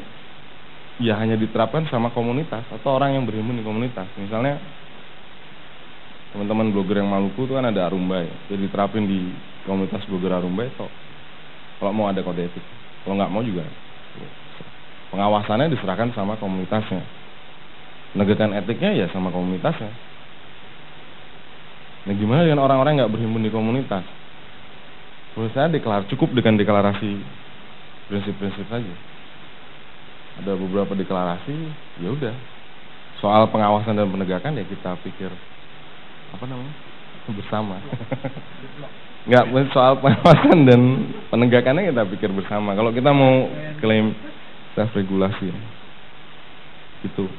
ya hanya diterapkan sama komunitas atau orang yang berhimpun di komunitas. Misalnya teman-teman blogger yang Maluku itu kan ada Arumba ya, jadi diterapin di komunitas blogger Arumba itu. Kalau mau ada kode etik, kalau nggak mau juga pengawasannya diserahkan sama komunitasnya. Penegakan etiknya ya sama komunitasnya. Nah, gimana dengan orang-orang yang nggak berhimpun di komunitas? Menurut saya cukup dengan deklarasi prinsip-prinsip saja. Ada beberapa deklarasi, ya udah. Soal pengawasan dan penegakan ya kita pikir bersama. Nggak, soal pengawasan dan penegakannya kita pikir bersama. Kalau kita mau klaim self regulasi, gitu.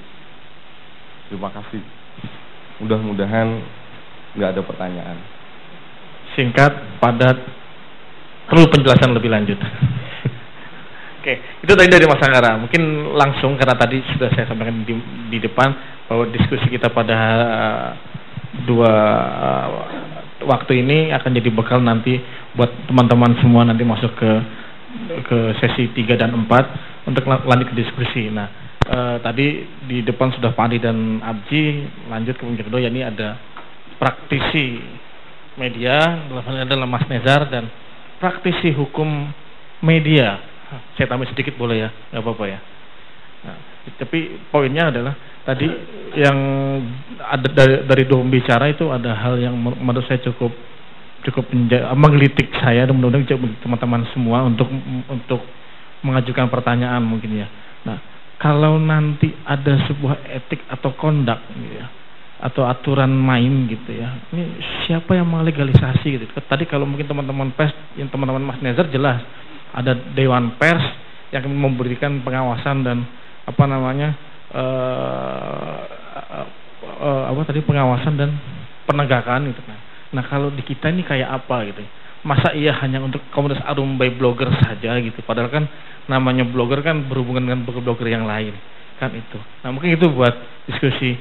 Terima kasih. Mudah-mudahan nggak ada pertanyaan. Singkat, padat, perlu penjelasan lebih lanjut. Oke, itu tadi dari Mas Anggara. Mungkin langsung karena tadi sudah saya sampaikan di depan bahwa diskusi kita pada dua waktu ini akan jadi bekal nanti buat teman-teman semua nanti masuk ke sesi 3 dan 4 untuk lanjut ke diskusi. Nah, tadi di depan sudah Pak Andi dan Abji, lanjut ke puncak kedua, yakni ada praktisi media, dalam hal ini adalah Mas Nezar, dan praktisi hukum media. Saya tambah sedikit boleh ya, nggak apa-apa ya. Nah, tapi poinnya adalah tadi yang ada dari dua pembicara itu ada hal yang menurut saya cukup menggelitik saya, dan mudah-mudahan teman-teman semua untuk mengajukan pertanyaan mungkin ya. Nah, kalau nanti ada sebuah etik atau kondak gitu ya, atau aturan main gitu ya, ini siapa yang melegalisasi gitu? Tadi kalau mungkin teman-teman pers, yang teman-teman Mas Nezar jelas ada Dewan Pers yang memberikan pengawasan dan pengawasan dan penegakan gitu kan. Nah, kalau di kita ini kayak apa gitu? Masa iya hanya untuk komunitas Arumbai blogger saja gitu? Padahal kan namanya blogger kan berhubungan dengan blogger yang lain kan itu. Nah, mungkin itu buat diskusi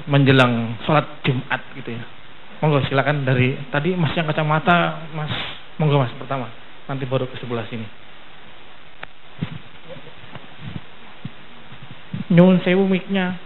menjelang sholat Jumat gitu ya. Monggo silakan dari tadi Mas yang kacamata, Mas. Monggo Mas pertama, nanti baru ke sebelah sini. Nyun sewu miknya.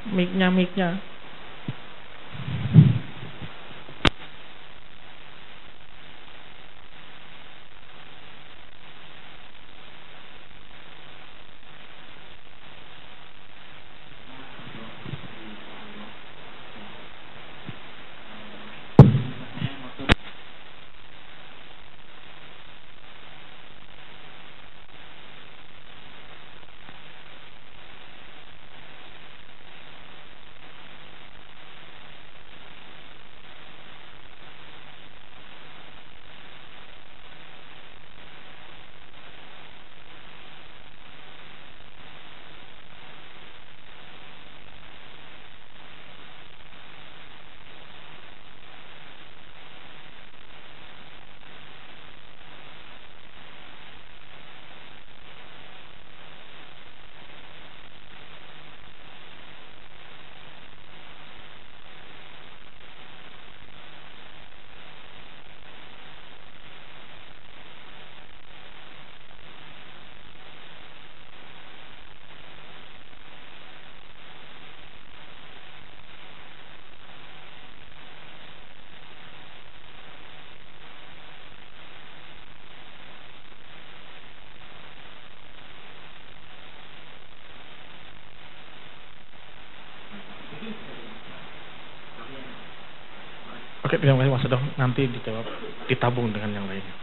Oke, terima kasih Mas Edo. Nanti dijawab, ditabung dengan yang lainnya.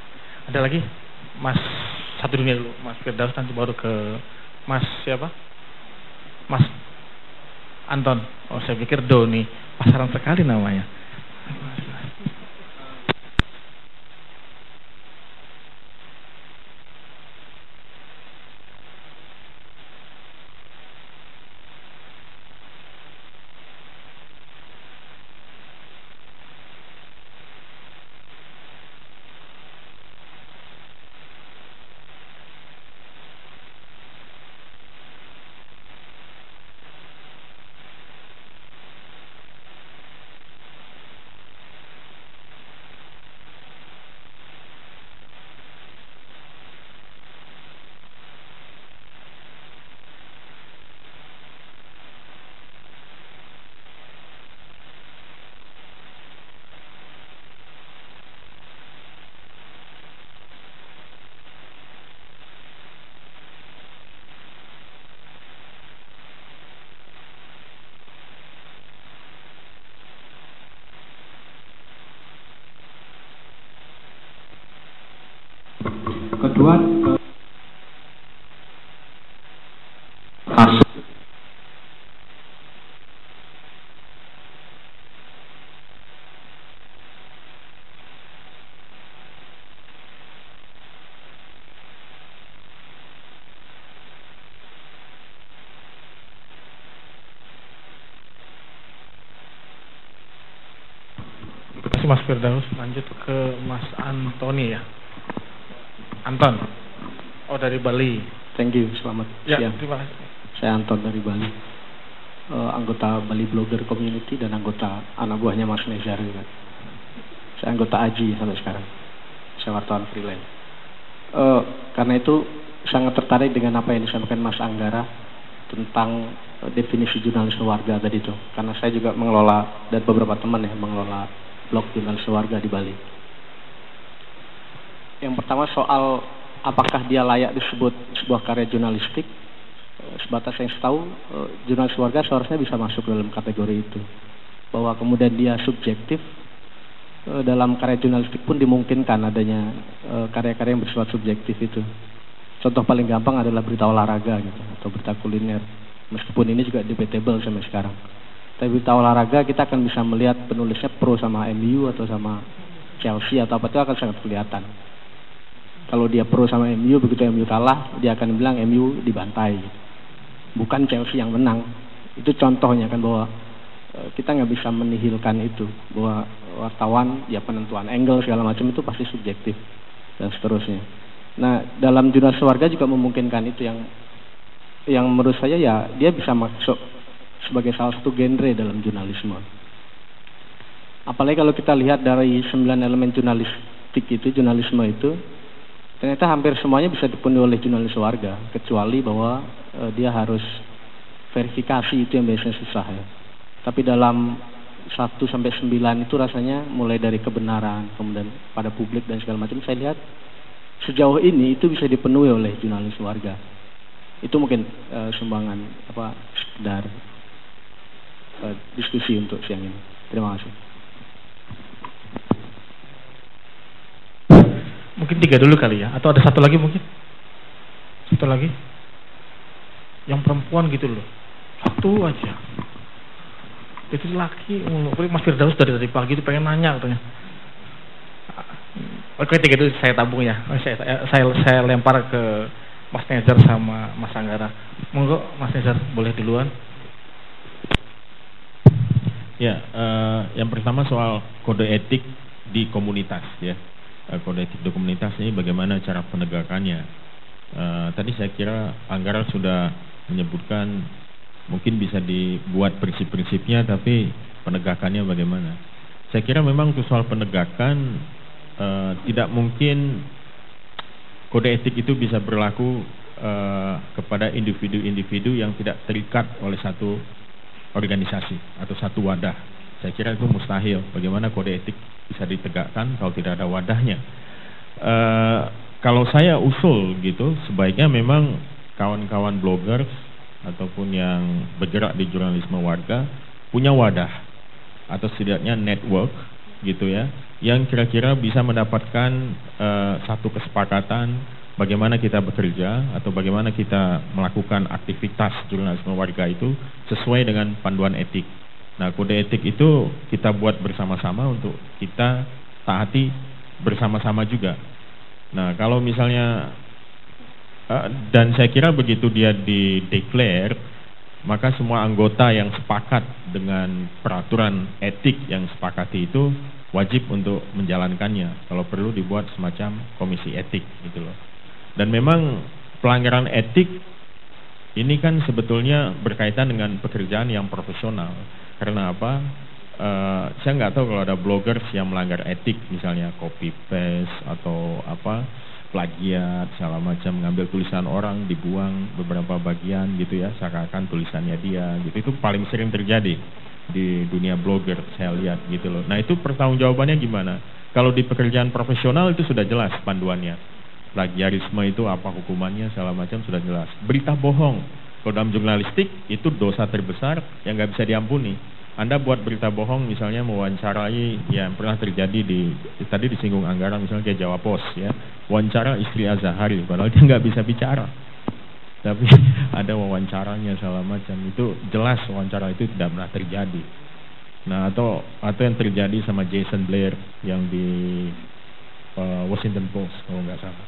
Ada lagi? Mas satu dunia dulu, Mas Firdaus, nanti baru ke Mas siapa? Mas Anton. Oh, saya pikir Doni. Pasaran sekali namanya. Kedua, Mas Firdaus, lanjut ke Mas Antoni ya. Anton. Oh, dari Bali. thank you, selamat Ya, siang. terima kasih. Saya Anton dari Bali, anggota Bali Blogger Community dan anggota anak buahnya Mas Nezar juga. Saya anggota AJI sampai sekarang. Saya wartawan freelance. Karena itu sangat tertarik dengan apa yang disampaikan Mas Anggara tentang definisi jurnalisme warga tadi itu. Karena saya juga mengelola, dan beberapa teman ya, mengelola blog jurnalisme warga di Bali. Yang pertama soal apakah dia layak disebut sebuah karya jurnalistik. Sebatas yang saya tahu, jurnalis warga seharusnya bisa masuk dalam kategori itu. Bahwa kemudian dia subjektif, dalam karya jurnalistik pun dimungkinkan adanya karya-karya yang bersifat subjektif itu. Contoh paling gampang adalah berita olahraga gitu, atau berita kuliner. Meskipun ini juga debatable sampai sekarang. Tapi berita olahraga kita akan bisa melihat penulisnya pro sama MU atau sama Chelsea atau apa, itu akan sangat kelihatan. Kalau dia pro sama MU, begitu MU kalah, dia akan bilang MU dibantai. Bukan Chelsea yang menang. Itu contohnya kan, bahwa kita nggak bisa menihilkan itu. Bahwa wartawan, ya penentuan angle segala macam itu pasti subjektif dan seterusnya. Nah, dalam jurnalisme warga juga memungkinkan itu, yang menurut saya ya dia bisa masuk sebagai salah satu genre dalam jurnalisme. Apalagi kalau kita lihat dari 9 elemen jurnalistik itu, jurnalisme itu, ternyata hampir semuanya bisa dipenuhi oleh jurnalis warga, kecuali bahwa dia harus verifikasi, itu yang biasanya susah ya. Tapi dalam 1 sampai 9 itu rasanya mulai dari kebenaran, kemudian pada publik dan segala macam, saya lihat sejauh ini itu bisa dipenuhi oleh jurnalis warga. Itu mungkin sumbangan sekedar diskusi untuk siang ini. Terima kasih. Mungkin 3 dulu kali ya, atau ada satu lagi mungkin? Satu lagi? Yang perempuan gitu loh. Satu aja. Itu laki, Mas Firdaus dari pagi itu pengen nanya katanya. Oke, 3 itu saya tabung ya. Saya lempar ke Mas Nezar sama Mas Anggara. Monggo Mas Nezar, boleh duluan. Ya, yang pertama soal kode etik di komunitas ya. Kode etik di komunitas ini bagaimana cara penegakannya. Tadi saya kira Anggara sudah menyebutkan mungkin bisa dibuat prinsip-prinsipnya, tapi penegakannya bagaimana. Saya kira memang untuk soal penegakan tidak mungkin kode etik itu bisa berlaku kepada individu-individu yang tidak terikat oleh satu organisasi atau satu wadah. Saya kira itu mustahil. Bagaimana kode etik bisa ditegakkan kalau tidak ada wadahnya? Kalau saya usul gitu, sebaiknya memang kawan-kawan bloggers ataupun yang bergerak di jurnalisme warga punya wadah atau setidaknya network gitu ya, yang kira-kira bisa mendapatkan satu kesepakatan bagaimana kita bekerja atau bagaimana kita melakukan aktivitas jurnalisme warga itu sesuai dengan panduan etik. Nah, kode etik itu kita buat bersama-sama untuk kita taati bersama-sama juga. Nah, kalau misalnya dan saya kira begitu dia di-declare, maka semua anggota yang sepakat dengan peraturan etik yang sepakati itu wajib untuk menjalankannya. Kalau perlu dibuat semacam komisi etik gitu loh. Dan memang pelanggaran etik ini kan sebetulnya berkaitan dengan pekerjaan yang profesional. Karena apa? Saya nggak tahu kalau ada bloggers yang melanggar etik, misalnya copy paste atau apa, plagiat segala macam, ngambil tulisan orang dibuang beberapa bagian gitu ya, seakan-akan tulisannya dia gitu. Itu paling sering terjadi di dunia blogger saya lihat gitu loh. Nah, itu pertanggungjawabannya gimana? Kalau di pekerjaan profesional itu sudah jelas panduannya. Plagiarisme itu apa hukumannya segala macam sudah jelas. Berita bohong, kalau dalam jurnalistik itu dosa terbesar yang nggak bisa diampuni. Anda buat berita bohong, misalnya mewawancarai yang pernah terjadi tadi disinggung Anggara, misalnya kayak Jawa Pos ya, wawancara istri Az-Zahari, padahal dia nggak bisa bicara, tapi ada wawancaranya segala macam. Itu jelas wawancara itu tidak pernah terjadi. Nah, atau yang terjadi sama Jason Blair yang di Washington Post kalau nggak salah,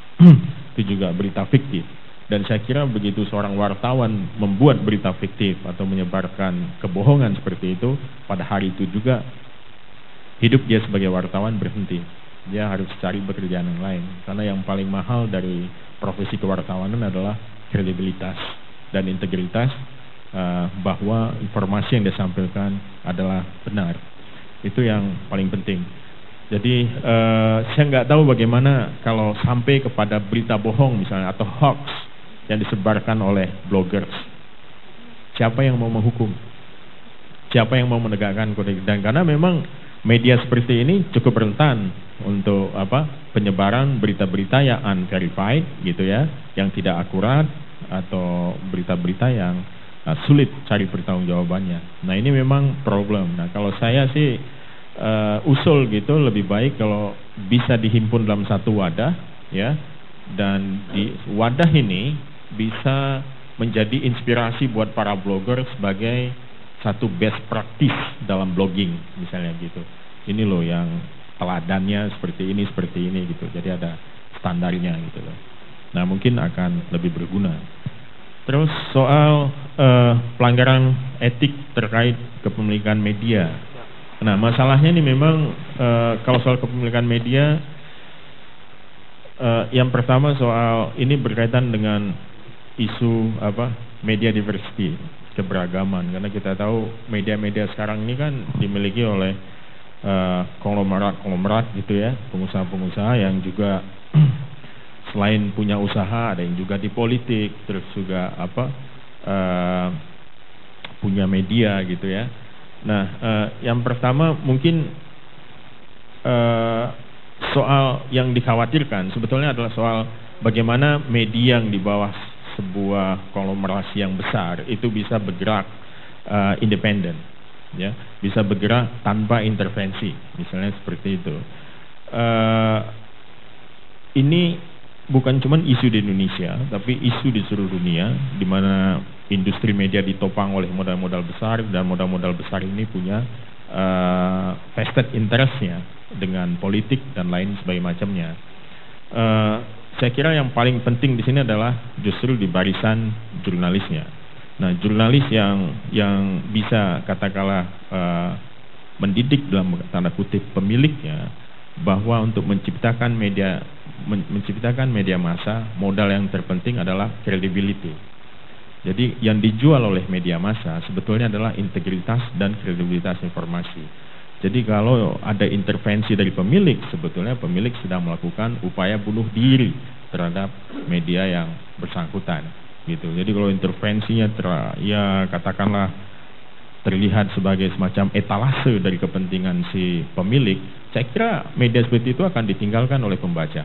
itu juga berita fiktif. Dan saya kira begitu seorang wartawan membuat berita fiktif atau menyebarkan kebohongan seperti itu, pada hari itu juga hidup dia sebagai wartawan berhenti. Dia harus cari pekerjaan yang lain. Karena yang paling mahal dari profesi kewartawanan adalah kredibilitas dan integritas, bahwa informasi yang disampaikan adalah benar. Itu yang paling penting. Jadi saya nggak tahu bagaimana kalau sampai kepada berita bohong misalnya atau hoax yang disebarkan oleh bloggers. Siapa yang mau menghukum? Siapa yang mau menegakkan kode? Dan karena memang media seperti ini cukup rentan untuk penyebaran berita-berita yang unverified gitu ya, yang tidak akurat atau berita-berita yang sulit cari pertanggungjawabannya. Nah, ini memang problem. Nah, kalau saya sih usul gitu, lebih baik kalau bisa dihimpun dalam satu wadah ya, dan di wadah ini bisa menjadi inspirasi buat para blogger sebagai satu best practice dalam blogging misalnya gitu. Ini loh yang teladannya seperti ini gitu. Jadi ada standarnya gitu loh. Nah, mungkin akan lebih berguna. Terus soal pelanggaran etik terkait kepemilikan media. Nah, masalahnya ini memang kalau soal kepemilikan media, yang pertama soal ini berkaitan dengan isu media diversity, keberagaman. Karena kita tahu media-media sekarang ini kan dimiliki oleh konglomerat gitu ya, pengusaha-pengusaha yang juga selain punya usaha, ada yang juga di politik, terus juga punya media gitu ya. Nah, yang pertama mungkin soal yang dikhawatirkan sebetulnya adalah soal bagaimana media yang di bawah sebuah konglomerasi yang besar itu bisa bergerak independen, ya, bisa bergerak tanpa intervensi, misalnya seperti itu. Ini bukan cuma isu di Indonesia, tapi isu di seluruh dunia, di mana industri media ditopang oleh modal-modal besar, dan modal-modal besar ini punya vested interest-nya dengan politik dan lain sebagainya macamnya. Saya kira yang paling penting di sini adalah justru di barisan jurnalisnya. Nah, jurnalis yang bisa katakanlah mendidik dalam tanda kutip pemiliknya, bahwa untuk menciptakan media massa, modal yang terpenting adalah credibility. Jadi yang dijual oleh media massa sebetulnya adalah integritas dan kredibilitas informasi. Jadi kalau ada intervensi dari pemilik, sebetulnya pemilik sedang melakukan upaya bunuh diri terhadap media yang bersangkutan, gitu. Jadi kalau intervensinya katakanlah terlihat sebagai semacam etalase dari kepentingan si pemilik, saya kira media seperti itu akan ditinggalkan oleh pembaca.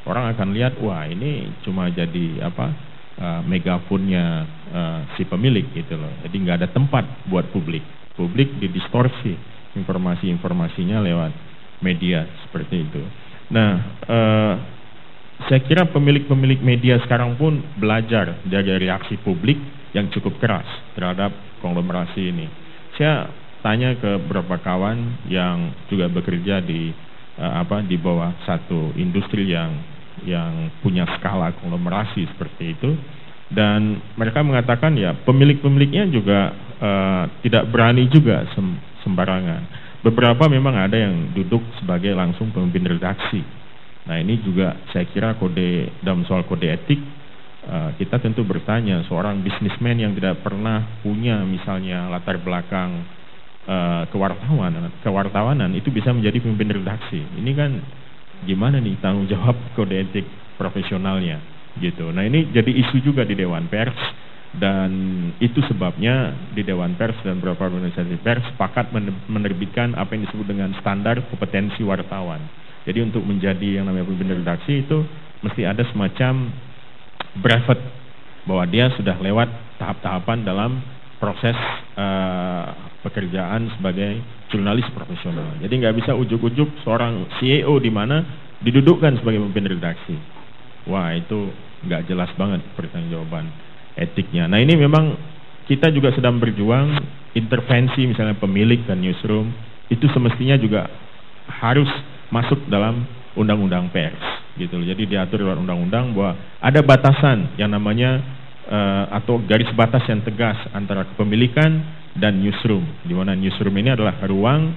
Orang akan lihat, wah ini cuma jadi megafonnya si pemilik gitu loh. Jadi nggak ada tempat buat publik. Publik didistorsi informasinya lewat media seperti itu. Nah, saya kira pemilik-pemilik media sekarang pun belajar dari reaksi publik yang cukup keras terhadap konglomerasi ini. Saya tanya ke beberapa kawan yang juga bekerja di di bawah satu industri yang punya skala konglomerasi seperti itu, dan mereka mengatakan ya pemilik-pemiliknya juga tidak berani juga sembarangan. Beberapa memang ada yang duduk sebagai langsung pemimpin redaksi. Nah ini juga saya kira dalam soal kode etik kita tentu bertanya, seorang bisnismen yang tidak pernah punya misalnya latar belakang kewartawanan itu bisa menjadi pemimpin redaksi. Ini kan gimana nih tanggung jawab kode etik profesionalnya gitu. Nah ini jadi isu juga di Dewan Pers, dan itu sebabnya di Dewan Pers dan beberapa organisasi pers sepakat menerbitkan apa yang disebut dengan standar kompetensi wartawan. Jadi untuk menjadi yang namanya pemimpin redaksi itu mesti ada semacam brevet bahwa dia sudah lewat tahap-tahapan dalam proses pekerjaan sebagai jurnalis profesional. Jadi nggak bisa ujuk-ujuk seorang CEO di mana didudukkan sebagai pemimpin redaksi. Wah itu nggak jelas banget pertanggungjawaban etiknya. Nah ini memang kita juga sedang berjuang intervensi misalnya pemilik dan newsroom itu semestinya juga harus masuk dalam undang-undang pers gitu. Jadi diatur dalam undang-undang bahwa ada batasan yang namanya atau garis batas yang tegas antara kepemilikan dan newsroom, di mana newsroom ini adalah ruang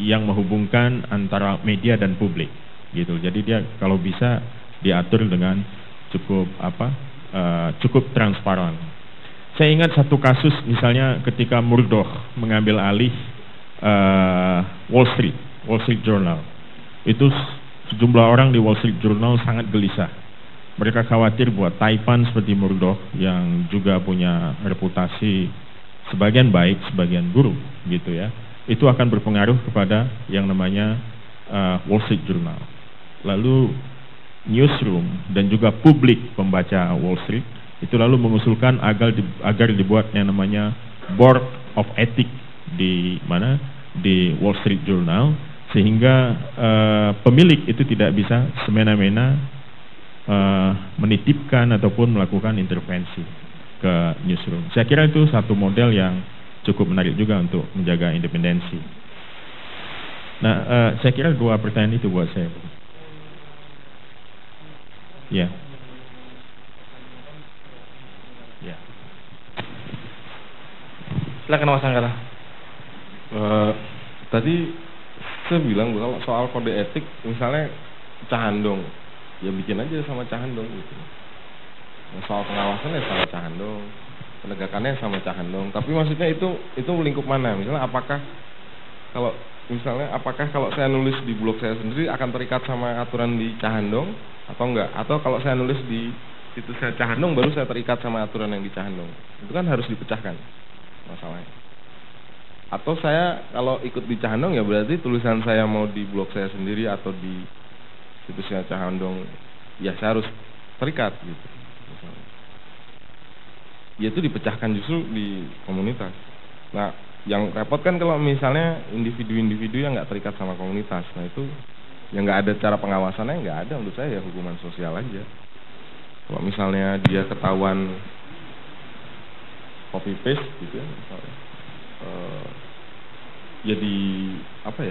yang menghubungkan antara media dan publik gitu. Jadi dia kalau bisa diatur dengan cukup transparan. Saya ingat satu kasus misalnya ketika Murdoch mengambil alih Wall Street Journal. Itu sejumlah orang di Wall Street Journal sangat gelisah. Mereka khawatir buat taipan seperti Murdoch yang juga punya reputasi sebagian baik, sebagian buruk gitu ya. Itu akan berpengaruh kepada yang namanya Wall Street Journal. Lalu newsroom dan juga publik pembaca Wall Street itu lalu mengusulkan agar dibuat yang namanya Board of Ethics di Wall Street Journal, sehingga pemilik itu tidak bisa semena-mena menitipkan ataupun melakukan intervensi ke newsroom. Saya kira itu satu model yang cukup menarik juga untuk menjaga independensi. Nah, saya kira dua pertanyaan itu buat saya. Ya. Ya. Silakan Mas Anggara. Tadi saya bilang kalau soal kode etik misalnya Cahandong, ya bikin aja sama Cahandong gitu. Soal pengawasan ya sama Cahandong, penegakannya sama Cahandong. Tapi maksudnya itu lingkup mana? Misalnya apakah kalau saya nulis di blog saya sendiri akan terikat sama aturan di Cahandong atau enggak? Atau kalau saya nulis di situs saya Cahandong baru saya terikat sama aturan yang di Cahandong? Itu kan harus dipecahkan masalahnya. Atau saya kalau ikut di Cahandong ya berarti tulisan saya mau di blog saya sendiri atau di situsnya Cahandong ya saya harus terikat gitu. Misalnya. Ya itu dipecahkan justru di komunitas. Nah yang repot kan kalau misalnya individu-individu yang nggak terikat sama komunitas, nah itu yang nggak ada cara pengawasannya, nggak ada menurut saya ya hukuman sosial aja. Kalau misalnya dia ketahuan copy paste gitu ya misalnya, ya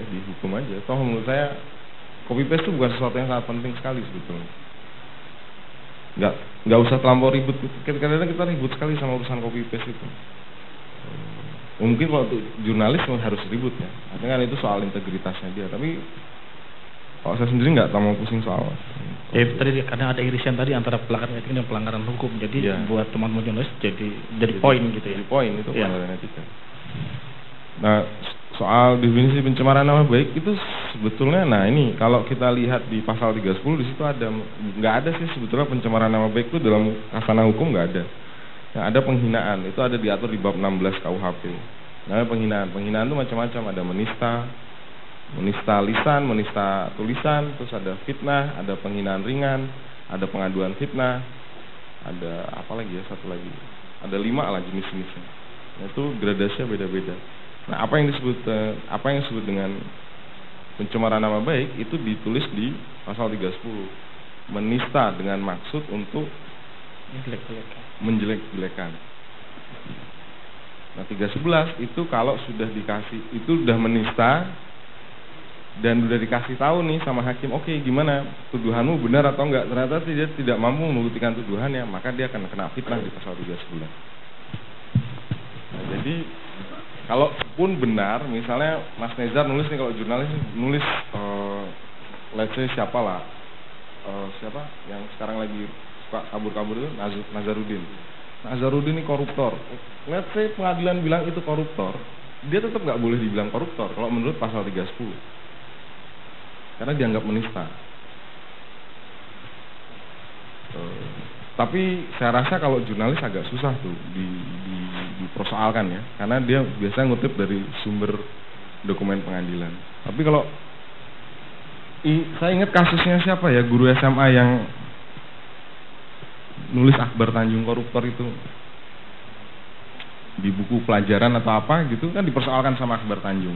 dihukum aja. Toh menurut saya copy paste itu bukan sesuatu yang sangat penting sekali sebetulnya. Nggak usah terlampau ribut. Kadang-kadang kita ribut sekali sama urusan copy paste itu. Mungkin kalau untuk jurnalis harus ribut ya, artinya kan itu soal integritasnya dia. Tapi kalau saya sendiri nggak terlalu pusing soal. Ya tadi karena ada irisan tadi antara pelanggaran etik dan pelanggaran hukum. Jadi buat teman-teman jurnalis jadi poin gitu ya. Jadi poin itu pelanggaran etika. Nah soal definisi pencemaran nama baik itu sebetulnya, nah ini kalau kita lihat di pasal 310 di situ nggak ada sih sebetulnya pencemaran nama baik itu dalam khazanah hukum nggak ada. Yang ada penghinaan, itu ada diatur di bab 16 KUHP. Nah, penghinaan itu macam-macam, ada menista lisan, menista tulisan, terus ada fitnah, ada penghinaan ringan, ada pengaduan fitnah, ada apa lagi ya, satu lagi, ada 5 lah jenis-jenisnya. Nah, itu gradasinya beda-beda. Nah, apa yang disebut dengan Pencemaran nama baik itu ditulis di pasal 310. Menista dengan maksud untuk menjelek-jelekan. Nah, 311 itu kalau sudah dikasih, itu udah menista dan udah dikasih tahu nih sama hakim, oke, gimana tuduhanmu benar atau enggak, ternyata dia tidak mampu membuktikan tuduhannya, maka dia akan kena fitnah di pasal 311. Nah, jadi kalaupun benar, misalnya Mas Nezar nulis nih, kalau jurnalis nulis let's say siapa yang sekarang lagi suka kabur-kabur itu, Nazarudin. Nazarudin ini koruptor. Let's say pengadilan bilang itu koruptor, dia tetap nggak boleh dibilang koruptor kalau menurut pasal 310. Karena dianggap menista. Tapi saya rasa kalau jurnalis agak susah tuh dipersoalkan ya, karena dia biasanya ngutip dari sumber dokumen pengadilan. Tapi kalau saya ingat kasusnya siapa ya, guru SMA yang nulis Akbar Tanjung koruptor itu di buku pelajaran atau apa gitu, kan dipersoalkan sama Akbar Tanjung.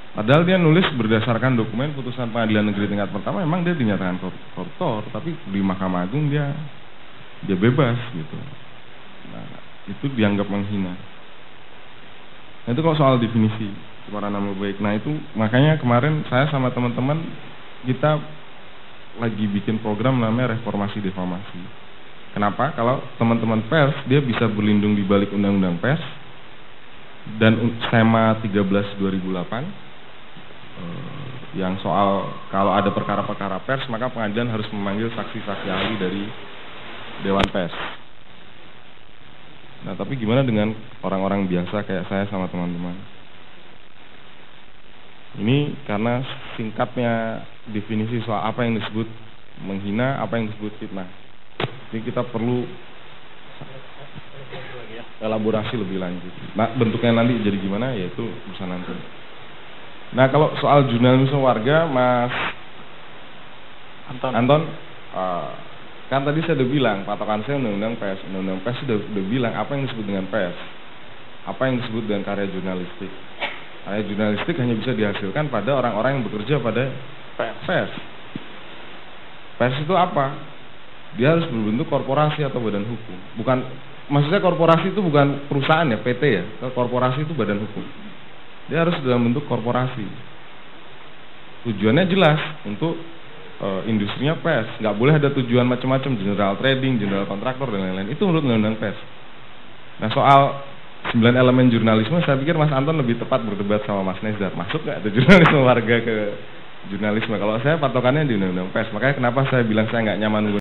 Padahal dia nulis berdasarkan dokumen putusan pengadilan negeri tingkat pertama, memang dia dinyatakan koruptor, tapi di Mahkamah Agung dia bebas gitu. Nah, itu dianggap menghina. Nah, itu kalau soal definisi pencemaran nama baik. Nah, itu makanya kemarin saya sama teman-teman kita lagi bikin program namanya reformasi defamasi. Kenapa? Kalau teman-teman pers dia bisa berlindung di balik undang-undang pers dan SEMA 13/2008 yang soal kalau ada perkara-perkara pers maka pengadilan harus memanggil saksi-saksi ahli dari Dewan Pers. Nah, tapi gimana dengan orang-orang biasa kayak saya sama teman-teman? Ini karena singkatnya definisi soal apa yang disebut menghina, apa yang disebut fitnah. Jadi kita perlu elaborasi lebih lanjut. Nah, bentuknya nanti jadi gimana, yaitu urusan nanti. Nah, kalau soal jurnalisme warga, Mas Anton, kan tadi saya udah bilang, patokan saya undang-undang pers. Undang-undang pers sudah bilang apa yang disebut dengan pers, apa yang disebut dengan karya jurnalistik. Karya jurnalistik hanya bisa dihasilkan pada orang-orang yang bekerja pada pers. Pers itu apa? Dia harus berbentuk korporasi atau badan hukum. Bukan, maksudnya korporasi itu bukan perusahaan ya, PT ya. Korporasi itu badan hukum. Dia harus dalam bentuk korporasi. Tujuannya jelas untuk industrinya pers. Nggak boleh ada tujuan macam-macam, general trading, general kontraktor dan lain-lain. Itu menurut undang-undang pers. Nah, soal 9 elemen jurnalisme, saya pikir Mas Anton lebih tepat berdebat sama Mas Nezar. Masuk nggak ada jurnalisme warga ke jurnalisme? Kalau saya patokannya di undang-undang pers. Makanya kenapa saya bilang saya nggak nyaman